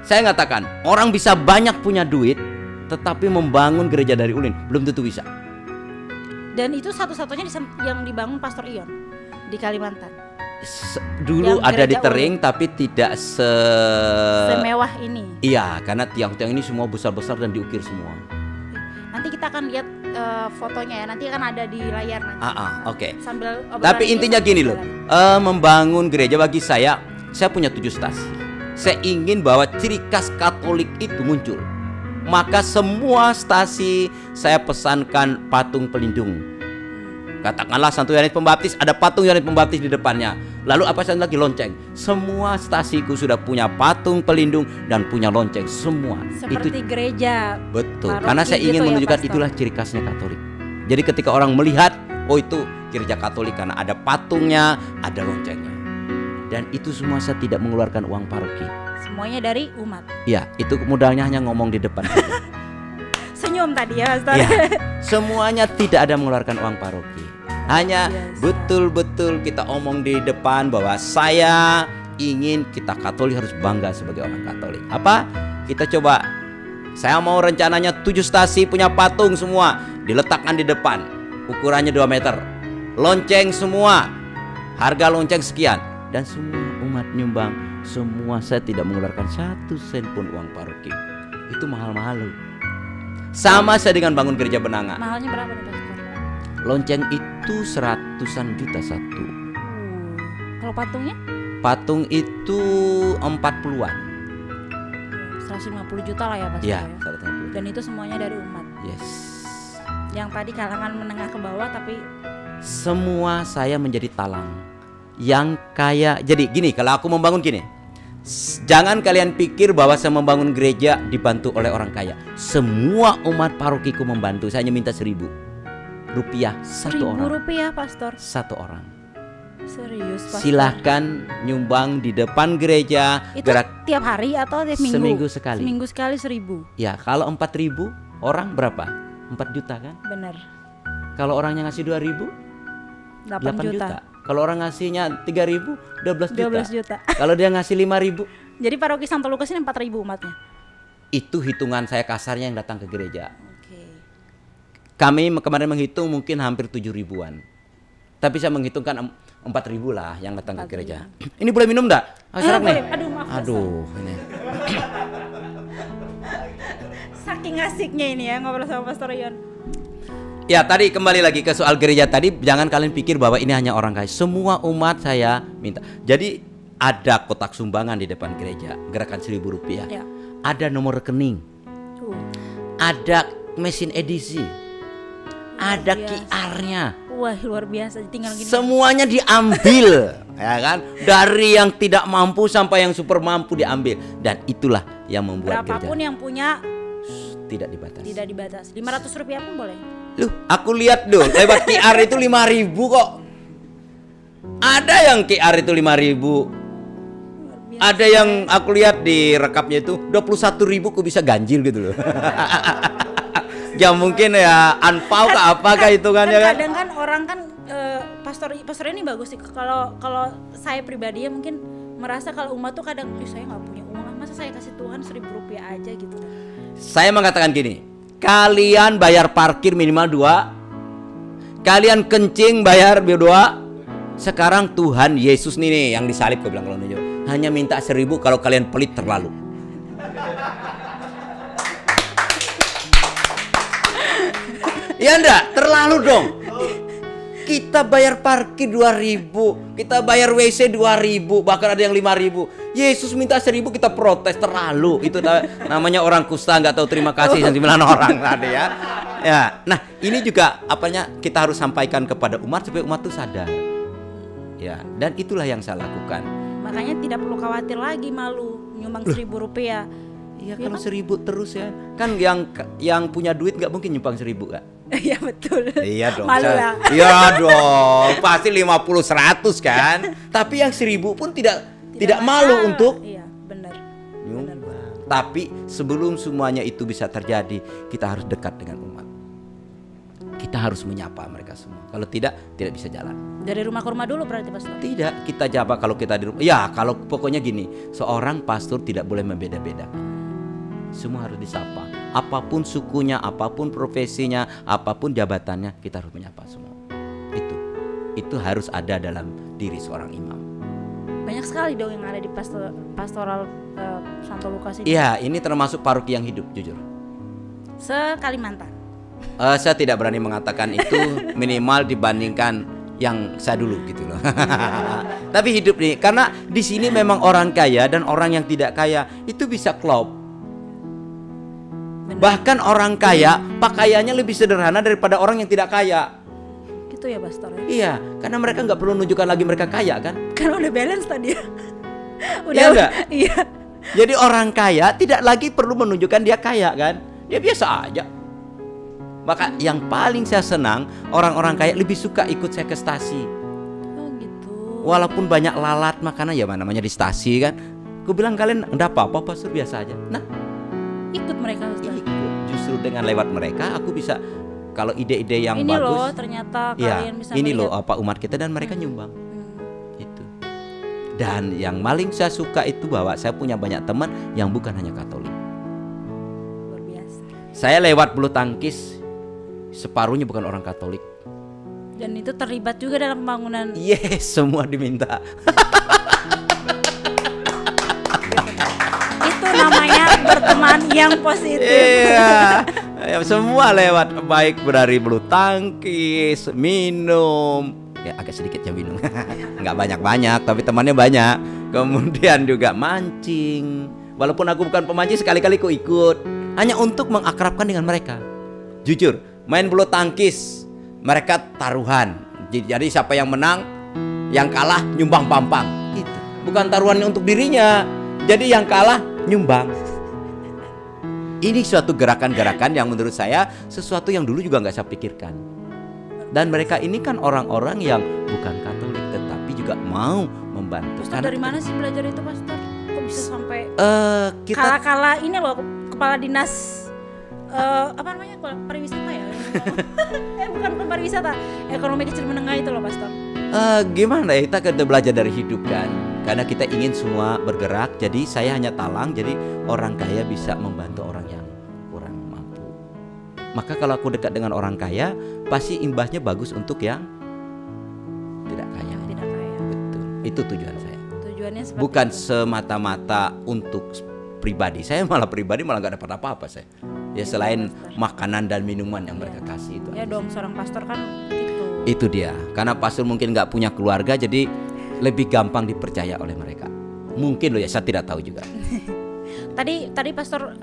Saya ngatakan, orang bisa banyak punya duit tetapi membangun gereja dari ulin belum tentu bisa. Dan itu satu-satunya yang dibangun Pastor Ion di Kalimantan. Dulu yang ada di Tering tapi tidak semewah ini. Iya, karena tiang-tiang ini semua besar-besar dan diukir semua. Nanti kita akan lihat fotonya ya, nanti akan ada di layar nanti. Oke. Sambil tapi intinya gini loh, membangun gereja bagi saya punya 7 stasi. Saya ingin bahwa ciri khas Katolik itu muncul. Maka semua stasi saya pesankan patung pelindung. Katakanlah Santo Yohanes Pembaptis, ada patung Yohanes Pembaptis di depannya. Lalu apa satu lagi? Lonceng. Semua stasiku sudah punya patung pelindung dan punya lonceng semua. Seperti itu gereja. Betul. Karena saya ingin menunjukkan itulah ciri khasnya Katolik. Jadi ketika orang melihat, oh itu gereja Katolik karena ada patungnya, ada loncengnya. Dan itu semua saya tidak mengeluarkan uang paroki. Semuanya dari umat. Iya, itu modalnya hanya ngomong di depan. Senyum tadi ya, Pastor. Ya, semuanya tidak ada mengeluarkan uang paroki. Hanya betul-betul kita omong di depan bahwa saya ingin kita Katolik harus bangga sebagai orang Katolik. Apa? Kita coba. Saya mau rencananya 7 stasi punya patung semua diletakkan di depan. Ukurannya 2 meter. Lonceng semua. Harga lonceng sekian. Dan semua umat nyumbang. Semua, saya tidak mengeluarkan 1 sen pun uang paroki. Itu mahal-mahal loh. Sama saya dengan bangun gereja Benanga. Mahalnya berapa nih Pastor? Lonceng itu 100-an juta satu. Kalau patungnya? Patung itu 40-an. 150 juta lah ya Pastor ya? 150. Dan itu semuanya dari umat. Yes. Yang tadi kalangan menengah ke bawah tapi semua saya menjadi talang. Yang kaya. Jadi gini, kalau aku membangun gini, jangan kalian pikir bahwa saya membangun gereja dibantu oleh orang kaya. Semua umat parokiku membantu. Saya hanya minta 1.000 rupiah satu orang. 1.000 rupiah Pastor? Satu orang. Serius Pastor? Silahkan nyumbang di depan gereja. Itu tiap hari atau tiap minggu? Seminggu sekali. Seminggu sekali 1.000. Ya, kalau 4.000 orang berapa? 4 juta kan? Benar. Kalau orangnya ngasih 2.000? 8 juta. Kalau orang ngasihnya 3.000, 12 juta. Kalau dia ngasih 5.000. Jadi paroki Santo Lukas ini 4.000 umatnya. Itu hitungan saya kasarnya yang datang ke gereja. Oke. Kami kemarin menghitung mungkin hampir 7.000-an. Tapi saya menghitungkan 4.000 lah yang datang ke gereja. Ini boleh minum enggak? Serak nih. Aduh, maaf. Aduh, ini. Saking asiknya ini ya ngobrol sama Pastor Ion. Ya, tadi kembali lagi ke soal gereja tadi. Jangan kalian pikir bahwa ini hanya orang kaya. Semua umat saya minta. Jadi ada kotak sumbangan di depan gereja, gerakan 1.000 rupiah. Ya. Ada nomor rekening. Ada mesin edisi. Ada QR-nya. Wah, luar biasa. Tinggal gini. Semuanya diambil, ya kan? Dari yang tidak mampu sampai yang super mampu diambil. Dan itulah yang membuat berapapun gereja yang punya tidak dibatasi. Tidak dibatasi. 500 rupiah pun boleh. Loh, aku lihat dong, lewat QR itu 5.000 kok. Ada yang QR itu 5.000. Ada yang aku lihat di rekapnya itu 21.000 kok bisa ganjil gitu loh. Ya mungkin ya anpau ke apakah itu kan ya kan? Kadang kan orang kan pastor ini bagus sih. Kalau saya pribadi ya mungkin merasa kalau umat tuh kadang saya nggak punya uang, masa saya kasih Tuhan 1.000 rupiah aja gitu. Saya mengatakan gini, kalian bayar parkir minimal 2, kalian kencing bayar 2. Sekarang Tuhan Yesus nih yang disalib, gue bilang kalau nunjuk. hanya minta 1.000 kalau kalian pelit terlalu. Ya enggak, terlalu dong. Kita bayar parkir 2.000, kita bayar WC 2.000, bahkan ada yang 5.000. Yesus minta 1.000 kita protes, terlalu. Itu namanya orang kusta nggak tahu terima kasih 9 orang tadi ya. Ya, nah ini juga apanya kita harus sampaikan kepada umat supaya umat itu sadar. Ya, dan itulah yang saya lakukan. Makanya tidak perlu khawatir lagi malu nyumbang 1.000 rupiah. Iya, kalau 1.000 terus ya. Kan yang punya duit nggak mungkin nyumbang 1.000 Kak. Iya betul. Iya dong. Malu lah. Iya dong. Pasti 50-100 kan. Tapi yang 1.000 pun tidak malu untuk. Iya benar. Nyumbang. Tapi sebelum semuanya itu bisa terjadi, kita harus dekat dengan umat. Kita harus menyapa mereka semua. Kalau tidak bisa jalan. Dari rumah ke rumah dulu berarti pastor? Tidak, kita jawab kalau kita di rumah. Ya, kalau pokoknya gini, seorang pastor tidak boleh membeda-bedakan. Semua harus disapa. Apapun sukunya, apapun profesinya, apapun jabatannya, kita harus menyapa semua. Itu harus ada dalam diri seorang imam. Banyak sekali dong yang ada di pastoral Santo Lukas ini. Iya, ini termasuk paroki yang hidup, jujur. Se-Kalimantan. Saya tidak berani mengatakan itu, minimal dibandingkan yang saya dulu gitu loh. Tapi hidup nih, karena di sini memang orang kaya dan orang yang tidak kaya itu bisa klop. Bahkan orang kaya pakaiannya lebih sederhana daripada orang yang tidak kaya. Gitu ya pastor? Iya, karena mereka nggak perlu menunjukkan lagi mereka kaya kan? Karena udah balance tadi. Iya enggak? Iya. Jadi orang kaya tidak lagi perlu menunjukkan dia kaya kan? Dia biasa aja. Maka yang paling saya senang, orang-orang kaya lebih suka ikut saya ke stasi. Oh gitu. Walaupun banyak lalat makanan, ya namanya di stasi kan. Aku bilang kalian enggak apa-apa pastor, biasa aja. Nah, ikut mereka ikut. Justru dengan lewat mereka aku bisa, kalau ide-ide yang ini bagus. Ini loh ternyata ya, kalian bisa ini melihat. loh apa umat kita, dan mereka nyumbang. Itu. Dan yang paling saya suka itu bahwa saya punya banyak teman yang bukan hanya Katolik. Luar biasa. Saya lewat bulu tangkis, separuhnya bukan orang Katolik. Dan itu terlibat juga dalam pembangunan. Yes, semua diminta. Itu namanya berteman yang positif. Iya, semua lewat, baik dari bulu tangkis, minum. Ya agak sedikit ya minum. Nggak banyak-banyak, tapi temannya banyak. Kemudian juga mancing. Walaupun aku bukan pemancing, sekali-kali aku ikut. Hanya untuk mengakrabkan dengan mereka. Jujur, main bulu tangkis, mereka taruhan. Jadi siapa yang menang, yang kalah nyumbang pampang. Gitu. Bukan taruhannya untuk dirinya. Jadi yang kalah nyumbang. Ini suatu gerakan-gerakan yang menurut saya sesuatu yang dulu juga nggak saya pikirkan. Dan mereka ini kan orang-orang yang bukan Katolik tetapi juga mau membantu. Pastor dari mana sih belajar itu pastor? Kok bisa sampai kita kala-kala ini loh kepala dinas apa namanya, pariwisata ya? Bukan pariwisata, ekonomi kecil menengah itu loh pastor. Gimana ya, kita belajar dari hidup kan. Karena kita ingin semua bergerak, jadi saya hanya talang, jadi orang kaya bisa membantu orang yang kurang mampu. Maka kalau aku dekat dengan orang kaya, pasti imbasnya bagus untuk yang tidak kaya. Tidak kaya. Betul, itu tujuan saya. Tujuannya seperti bukan itu. semata-mata untuk pribadi. Saya malah pribadi malah nggak dapat apa-apa saya. Ya selain makanan dan minuman yang mereka kasih itu. Ya dong, seorang pastor kan gitu. Itu dia. Karena pastor mungkin nggak punya keluarga, jadi lebih gampang dipercaya oleh mereka. Mungkin loh ya, saya tidak tahu juga. Tadi pastor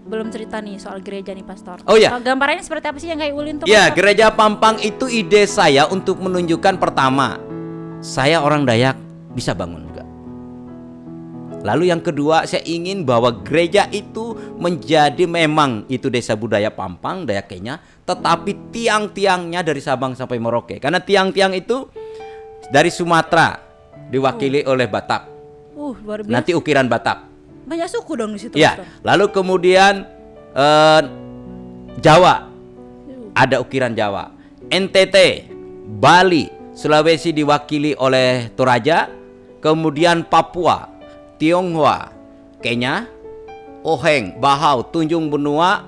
belum cerita nih soal gereja nih pastor. Oh ya. Gambarannya seperti apa sih yang kayak Ulin tuh? Ya, pastor? gereja Pampang itu ide saya untuk menunjukkan pertama, saya orang Dayak bisa bangun juga. Lalu yang kedua, saya ingin bahwa gereja itu menjadi, memang itu desa budaya Pampang, Dayak Kenya, tetapi tiang-tiangnya dari Sabang sampai Merauke. Karena tiang-tiang itu dari Sumatera diwakili oleh Batak. Luar biasa. Nanti ukiran Batak. Banyak suku dong di situ. Ya, pastor. lalu kemudian Jawa, ada ukiran Jawa. NTT, Bali, Sulawesi diwakili oleh Toraja. Kemudian Papua, Tionghoa, Kenya, Oheng, Bahau, Tunjung Benua,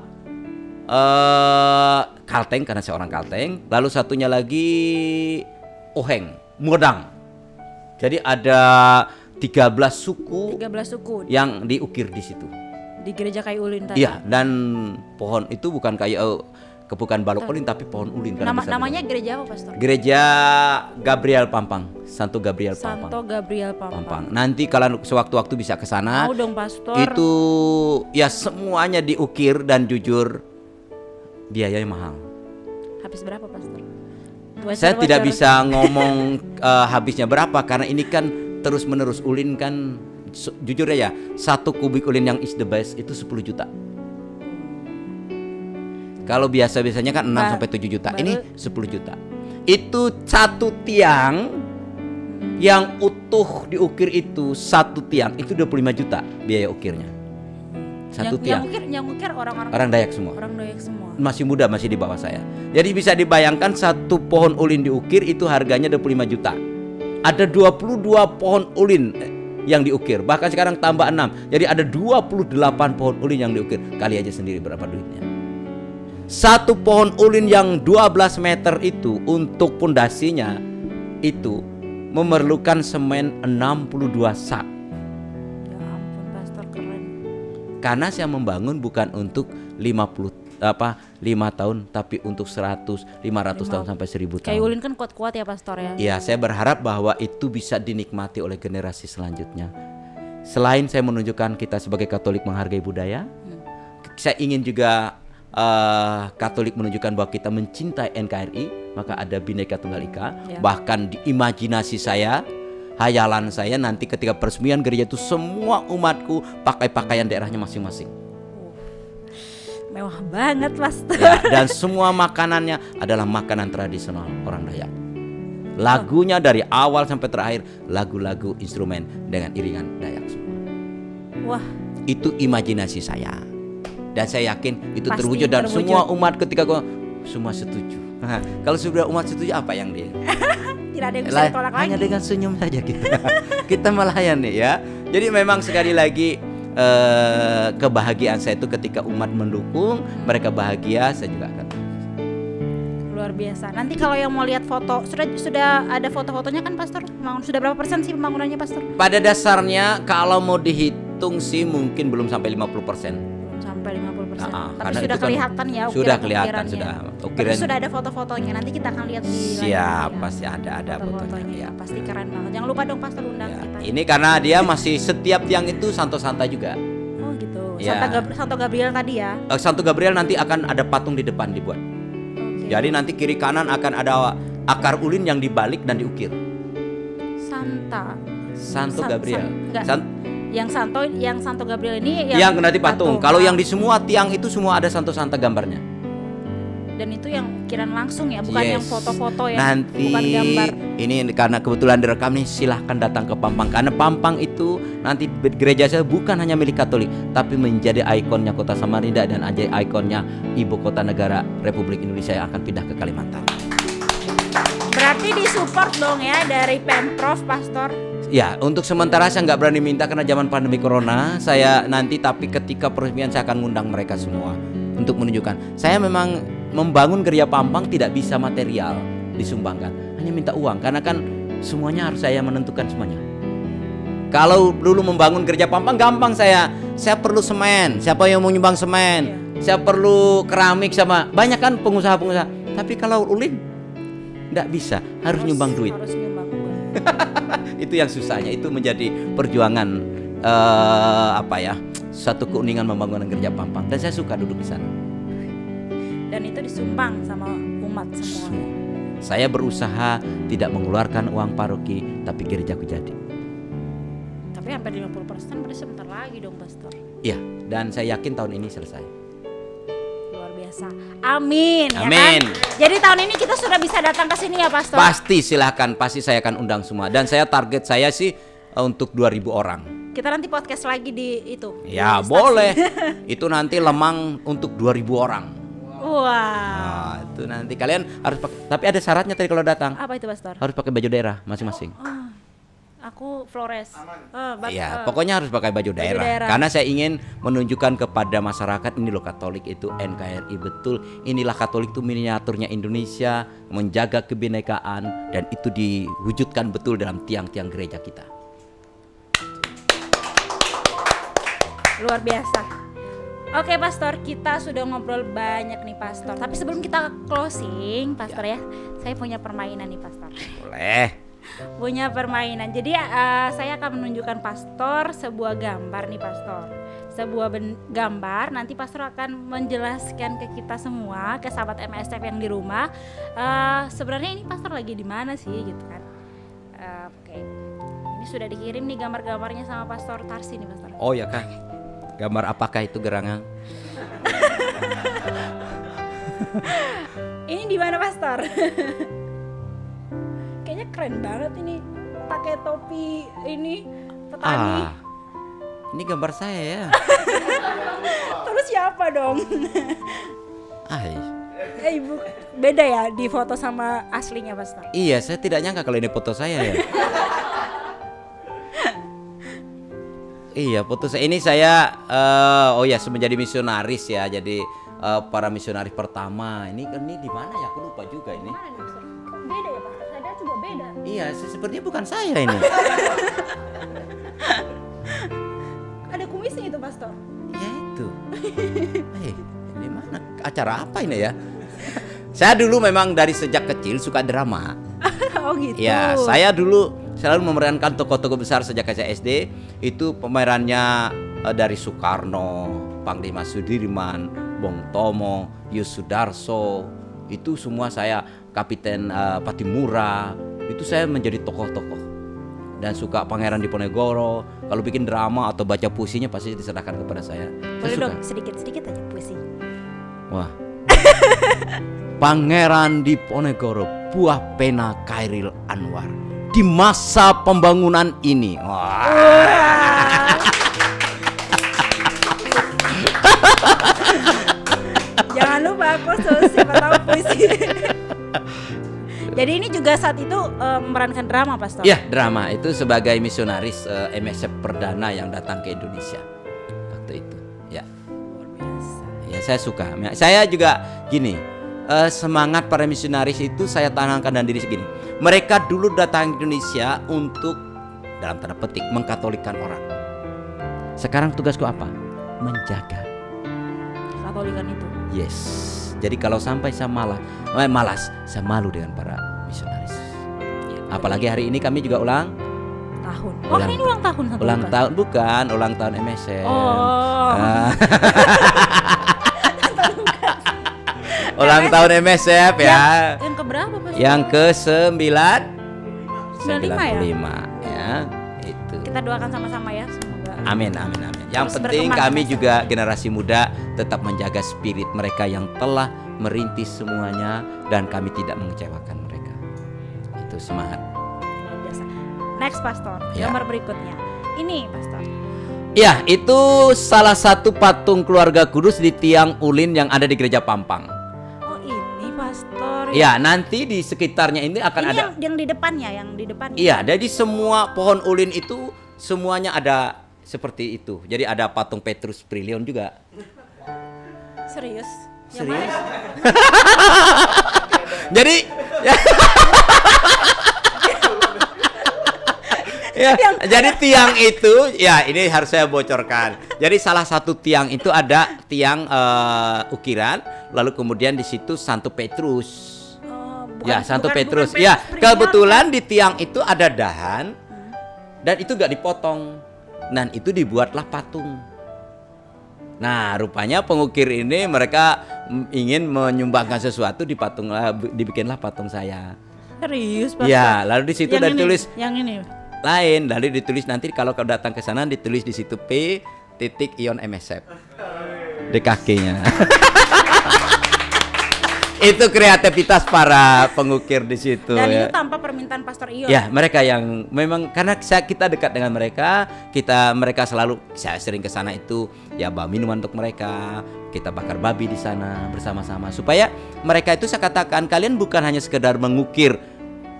Kalteng karena saya orang Kalteng. Lalu satunya lagi Oheng, Modang. Jadi ada 13 suku 13 suku yang diukir di situ. di gereja kayu ulin tadi. Iya, dan pohon itu bukan kayu bukan balok ulin tapi pohon ulin. Namanya gereja apa, Pastor? Gereja Gabriel Pampang, Santo Gabriel Pampang. Santo Gabriel Pampang. Nanti kalian sewaktu-waktu bisa ke sana. Mau dong, Pastor. Itu ya semuanya diukir dan jujur biayanya mahal. Habis berapa, Pastor? Saya tidak bisa ngomong habisnya berapa karena ini kan terus-menerus. Ulin kan jujur ya, 1 kubik ulin yang is the best itu 10 juta. Kalau biasanya kan 6 sampai 7 juta. Ini 10 juta. Itu 1 tiang yang utuh diukir itu 1 tiang itu 25 juta biaya ukirnya. 1 tiang. Yang ukir orang Dayak semua. Orang Dayak semua. Masih muda, masih di bawah saya. Jadi bisa dibayangkan 1 pohon ulin diukir itu harganya 25 juta. Ada 22 pohon ulin yang diukir. Bahkan sekarang tambah 6. Jadi ada 28 pohon ulin yang diukir. Kali aja sendiri berapa duitnya. 1 pohon ulin yang 12 meter itu untuk pondasinya itu memerlukan semen 62 sak. Ya ampun, Pastor, keren. Karena saya membangun bukan untuk 5 tahun tapi untuk 100, 500 tahun sampai 1000 tahun. Kayu ulin kan kuat-kuat ya, Pastor ya. Iya, saya berharap bahwa itu bisa dinikmati oleh generasi selanjutnya. Selain saya menunjukkan kita sebagai Katolik menghargai budaya, saya ingin juga Katolik menunjukkan bahwa kita mencintai NKRI, maka ada Bhinneka Tunggal Ika. Ya. Bahkan di imajinasi saya, hayalan saya nanti ketika peresmian gereja itu semua umatku pakai pakaian daerahnya masing-masing. Mewah banget, Pastor. Ya, dan semua makanannya adalah makanan tradisional orang Dayak. Lagunya dari awal sampai terakhir lagu-lagu instrumen dengan iringan Dayak semua. Wah, itu imajinasi saya. Dan saya yakin itu pasti terwujud dan terwujud. semua umat ketika semua setuju. Kalau sudah umat setuju apa yang dia? tidak ada yang bisa ditolak lagi. Hanya dengan senyum saja kita melayani ya. Jadi memang sekali lagi kebahagiaan saya itu ketika umat mendukung, mereka bahagia, saya juga akan. Luar biasa. Nanti kalau yang mau lihat foto, sudah ada foto-fotonya kan, Pastor? Sudah berapa persen sih pembangunannya, Pastor? Pada dasarnya kalau mau dihitung sih mungkin belum sampai 50%. Sampai 50%. Tapi Karena sudah itu kan kelihatan ya sudah kelihatan, ukiran-ukirannya. sudah. Tapi sudah ada foto-fotonya. Nanti kita akan lihat di Siap, layar. pasti ada foto-fotonya. ya. Pasti keren banget. Jangan lupa dong, Pastor, undang Ya, kita. ini karena dia masih setiap tiang itu Santo Santa juga. Oh gitu. Ya. Santo Gabriel tadi ya. Santo Gabriel nanti akan ada patung di depan dibuat. Okay. Jadi nanti kiri kanan akan ada akar ulin yang dibalik dan diukir. Santo Gabriel. Yang Santo Gabriel ini yang nanti patung. Kalau yang di semua tiang itu semua ada Santo Santa gambarnya. Dan itu yang ukiran langsung ya, bukan yang foto-foto ya. Nanti bukan gambar. ini karena kebetulan direkam nih, silahkan datang ke Pampang karena Pampang itu nanti gereja saya bukan hanya milik Katolik tapi menjadi ikonnya Kota Samarinda dan ikonnya ibu kota negara Republik Indonesia yang akan pindah ke Kalimantan. Berarti disupport dong ya dari Pemprov, Pastor. Ya, untuk sementara saya nggak berani minta karena zaman pandemi corona. Saya nanti tapi ketika peresmian saya akan ngundang mereka semua untuk menunjukkan. Saya memang membangun gereja Pampang tidak bisa material disumbangkan, hanya minta uang karena kan semuanya harus saya menentukan semuanya. Kalau dulu membangun gereja Pampang gampang saya perlu semen, siapa yang mau nyumbang semen, saya perlu keramik sama banyak kan pengusaha-pengusaha. Tapi kalau ulin nggak bisa, harus nyumbang duit. Harus nyumbang duit. Itu yang susahnya, itu menjadi perjuangan satu keuningan membangun gereja Pampang dan saya suka duduk di sana. Dan itu disumbang sama umat semua. Saya berusaha tidak mengeluarkan uang paroki tapi gerejaku jadi. Tapi hampir 50% berarti sebentar lagi dong, Pastor. Iya, dan saya yakin tahun ini selesai. Luar biasa. Amin. Amin. Ya kan? Jadi tahun ini kita sudah bisa datang ke sini ya, Pastor? Pasti silahkan, pasti saya akan undang semua. Dan saya target saya sih untuk 2.000 orang. Kita nanti podcast lagi di itu. Ya di boleh. Itu nanti lemang untuk 2.000 orang. Wow. Nah, itu nanti kalian harus pakai. Tapi ada syaratnya tadi kalau datang. Apa itu, Pastor? Harus pakai baju daerah masing-masing. Aku Flores. Iya, pokoknya harus pakai baju daerah. Karena saya ingin menunjukkan kepada masyarakat ini loh Katolik itu NKRI betul. Inilah Katolik itu miniaturnya Indonesia, menjaga kebinekaan dan itu diwujudkan betul dalam tiang-tiang gereja kita. luar biasa. Oke Pastor, kita sudah ngobrol banyak nih Pastor. Tapi sebelum kita closing Pastor ya, saya punya permainan nih Pastor. Boleh. Punya permainan. Jadi saya akan menunjukkan Pastor sebuah gambar nih Pastor. Sebuah gambar, nanti Pastor akan menjelaskan ke kita semua, ke sahabat MSF yang di rumah, sebenarnya ini Pastor lagi di mana sih gitu kan. Oke. Ini sudah dikirim nih gambar-gambarnya sama Pastor Tarsi nih Pastor. Oh ya kan. Gambar apakah itu gerangan? Ini di mana Pastor? Kayaknya keren banget ini, pakai topi ini petani. Ini gambar saya ya. Terus siapa dong? Ibu beda ya di foto sama aslinya Pastor. Iya, saya tidak nyangka kalau ini foto saya ya. Iya, foto saya ini saya menjadi misionaris ya. Jadi para misionaris pertama. Ini di mana ya? Aku lupa juga ini. Mana nih, Pastor? Beda ya Pastor. Saya juga beda. Iya, sepertinya bukan saya ini. Ada kumisnya itu Pastor. Ya itu. Ini mana? Acara apa ini ya? Saya dulu memang dari sejak kecil suka drama. Oh gitu. Ya, saya dulu selalu memerankan tokoh-tokoh besar sejak saya SD. Itu pemerannya dari Soekarno, Panglima Sudirman, Bung Tomo, Yosudarso. Itu semua saya, Kapiten Patimura. Itu saya menjadi tokoh-tokoh. Dan suka Pangeran Diponegoro. Kalau bikin drama atau baca puisinya pasti diserahkan kepada saya. Boleh dong sedikit-sedikit aja puisi. Wah. Pangeran Diponegoro, buah pena Khairil Anwar di masa pembangunan ini. Jangan lupa khusus siapa tahu puisi. Jadi ini juga saat itu memerankan drama Pastor? Iya, drama itu sebagai misionaris MSF perdana yang datang ke Indonesia waktu itu. Ya. Luar biasa. Ya, saya suka. Saya juga gini, semangat para misionaris itu saya tanamkan dalam diri segini. Mereka dulu datang ke Indonesia untuk dalam tanda petik mengkatolikan orang. Sekarang tugasku apa? Menjaga Katolikan itu. Yes. Jadi kalau sampai saya malas, saya malu dengan para misionaris. Apalagi hari ini kami juga ulang tahun. Oh, ini ulang tahun satu. Ulang tahun bukan, ulang tahun MSN. Oh. Ulang tahun MSF ya. Yang keberapa Mas? Yang ke-95 ya. Itu. Kita doakan sama-sama ya, semoga. Amin. Yang penting kami juga generasi muda tetap menjaga spirit mereka yang telah merintis semuanya dan kami tidak mengecewakan mereka. Itu semangat. Luar biasa. Next Pastor, Ya. gambar berikutnya. Ini Pastor. Ya, itu salah satu patung keluarga kudus di tiang ulin yang ada di Gereja Pampang. Oh, ini Pastor. Ya, nanti di sekitarnya ini akan Ini ada. yang di depannya, Iya, jadi semua pohon ulin itu semuanya ada seperti itu. Jadi ada patung Petrus Brilion juga. Serius? Serius? Jadi jadi tiang itu ya ini harus saya bocorkan. Jadi salah satu tiang itu ada tiang ukiran, lalu kemudian di situ Santo Petrus. Santo Petrus. Ya, kebetulan di tiang itu ada dahan dan itu nggak dipotong. Dan itu dibuatlah patung. Nah, rupanya pengukir ini mereka ingin menyumbangkan sesuatu dibikinlah patung saya. Serius Pastor? Ya, lalu di situ yang udah ini, ditulis yang ini. lain, lalu ditulis nanti kalau kau datang ke sana ditulis di situ P titik Ion MSF di kakinya. Itu kreativitas para pengukir di situ. Dan ya. itu tanpa permintaan Pastor Ion. Ya, mereka yang memang karena kita dekat dengan mereka, mereka selalu saya sering ke sana itu ya bawa minuman untuk mereka, kita bakar babi di sana bersama-sama supaya mereka itu saya katakan kalian bukan hanya sekedar mengukir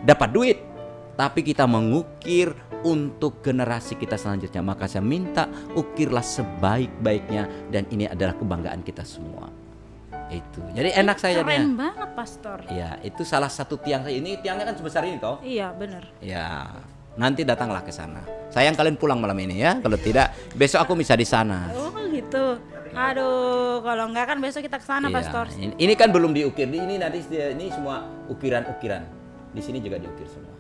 dapat duit, tapi kita mengukir untuk generasi kita selanjutnya. Maka saya minta ukirlah sebaik-baiknya dan ini adalah kebanggaan kita semua. Itu. Jadi enak saya jadinya. Keren banget Pastor. Ya, itu salah satu tiang saya. Ini tiangnya kan sebesar ini toh? Iya, benar. Ya. nanti datanglah ke sana. Sayang kalian pulang malam ini ya. Kalau tidak, besok aku bisa di sana. Oh gitu. Aduh, kalau enggak kan besok kita ke sana, Iya, Pastor. Ini kan belum diukir. Ini nanti ini semua ukiran-ukiran. Di sini juga diukir semua.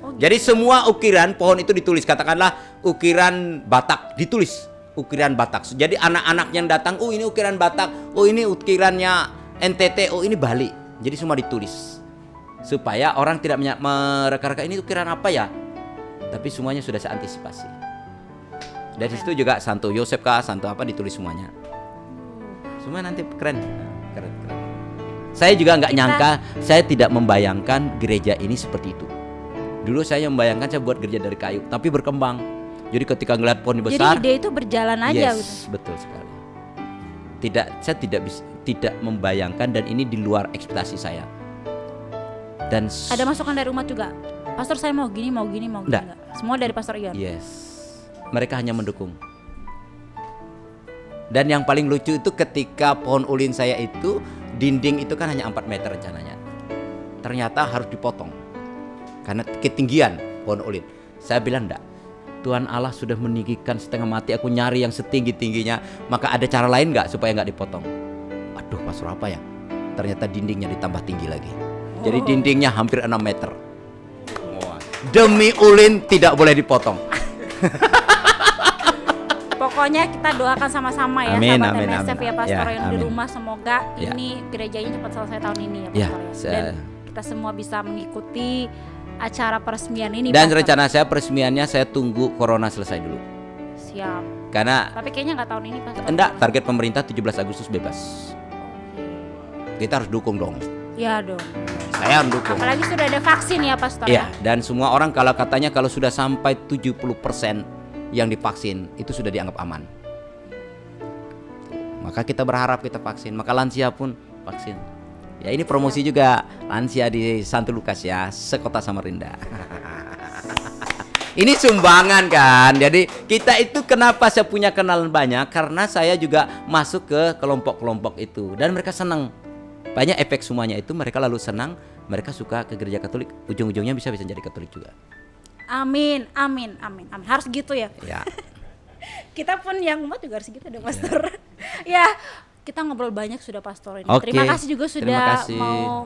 Oh, gitu. Jadi semua ukiran pohon itu ditulis. Katakanlah ukiran Batak ditulis. Ukiran Batak. Jadi anak-anak yang datang, oh ini ukiran Batak, oh ini ukirannya NTT, oh ini Bali. Jadi semua ditulis. Supaya orang tidak mereka-reka ini ukiran apa ya? Tapi semuanya sudah saya antisipasi. Dari situ juga Santo Yosef kah, Santo apa ditulis semuanya. Semua nanti keren. Saya juga nggak nyangka, saya tidak membayangkan gereja ini seperti itu. Dulu saya membayangkan saya buat gereja dari kayu, tapi berkembang. Jadi ketika ngeliat pohon besar, jadi ide itu berjalan aja. Yes, betul sekali. Saya tidak membayangkan, dan ini di luar ekspektasi saya. Dan ada masukan dari umat juga. Pastor saya mau gini. Enggak. Semua dari Pastor Ion. Yes. Mereka hanya mendukung. Dan yang paling lucu itu ketika pohon ulin saya itu, dinding itu kan hanya 4 meter rencananya. Ternyata harus dipotong. Karena ketinggian pohon ulin. Saya bilang enggak. Tuhan Allah sudah meninggikan setengah mati aku nyari yang setinggi-tingginya. Maka ada cara lain enggak supaya enggak dipotong? Aduh, Pastor apa ya? Ternyata dindingnya ditambah tinggi lagi. Jadi dindingnya hampir 6 meter. Demi ulin tidak boleh dipotong. Pokoknya kita doakan sama-sama ya, amin, sahabat amin, MSF amin. ya Pastor Ya, yang di amin. rumah. Semoga Ya. ini gerejanya cepat selesai tahun ini ya Ya, Pastor. Dan kita semua bisa mengikuti acara peresmian ini. Dan Pastor. rencana saya peresmiannya saya tunggu corona selesai dulu. Siap. Karena Tapi kayaknya nggak tahun ini Pastor. enggak, target pemerintah 17 Agustus bebas. Kita harus dukung dong. Ya dong. Saya harus dukung. Apalagi sudah ada vaksin ya Pastor Iya, ya. dan semua orang kalau katanya kalau sudah sampai 70% yang divaksin itu sudah dianggap aman. Maka kita berharap kita vaksin, maka lansia pun vaksin. Ya ini promosi juga lansia di Santo Lukas ya, sekota Samarinda. Ini sumbangan kan. Jadi kita itu kenapa saya punya kenalan banyak, karena saya juga masuk ke kelompok-kelompok itu dan mereka senang. Banyak efek semuanya itu, mereka lalu senang, mereka suka ke gereja Katolik, ujung-ujungnya bisa jadi Katolik juga. Amin. Harus gitu ya. Ya. Kita pun yang umat juga harus gitu dong Pastor. Ya, kita ngobrol banyak sudah Pastor ini. Oke. Terima kasih juga sudah Terima kasih. mau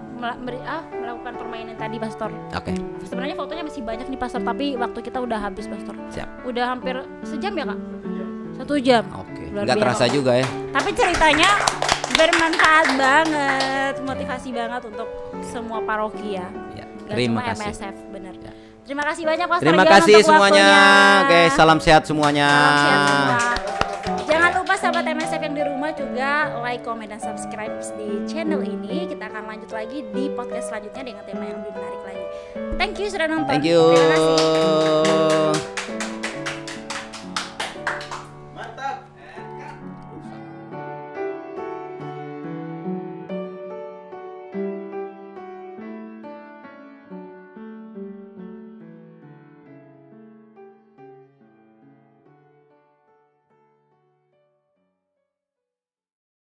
melakukan permainan tadi Pastor. Oke. Sebenarnya fotonya masih banyak nih Pastor, tapi waktu kita udah habis Pastor. Siap. Udah hampir sejam ya Kak? 1 jam. Oke. Luar Nggak biasa. terasa juga ya. Tapi ceritanya bermanfaat banget, motivasi banget untuk semua paroki ya. Ya, Gak terima cuma kasih. MSF, benar. Terima kasih banyak Pastor Terima Ion kasih untuk semuanya. waktunya. Oke, salam sehat semuanya. Salam sehat semua. Jangan lupa sahabat MSF yang di rumah juga like, comment, dan subscribe di channel ini. Kita akan lanjut lagi di podcast selanjutnya dengan tema yang lebih menarik lagi. Thank you sudah nonton. Thank you. Terima kasih.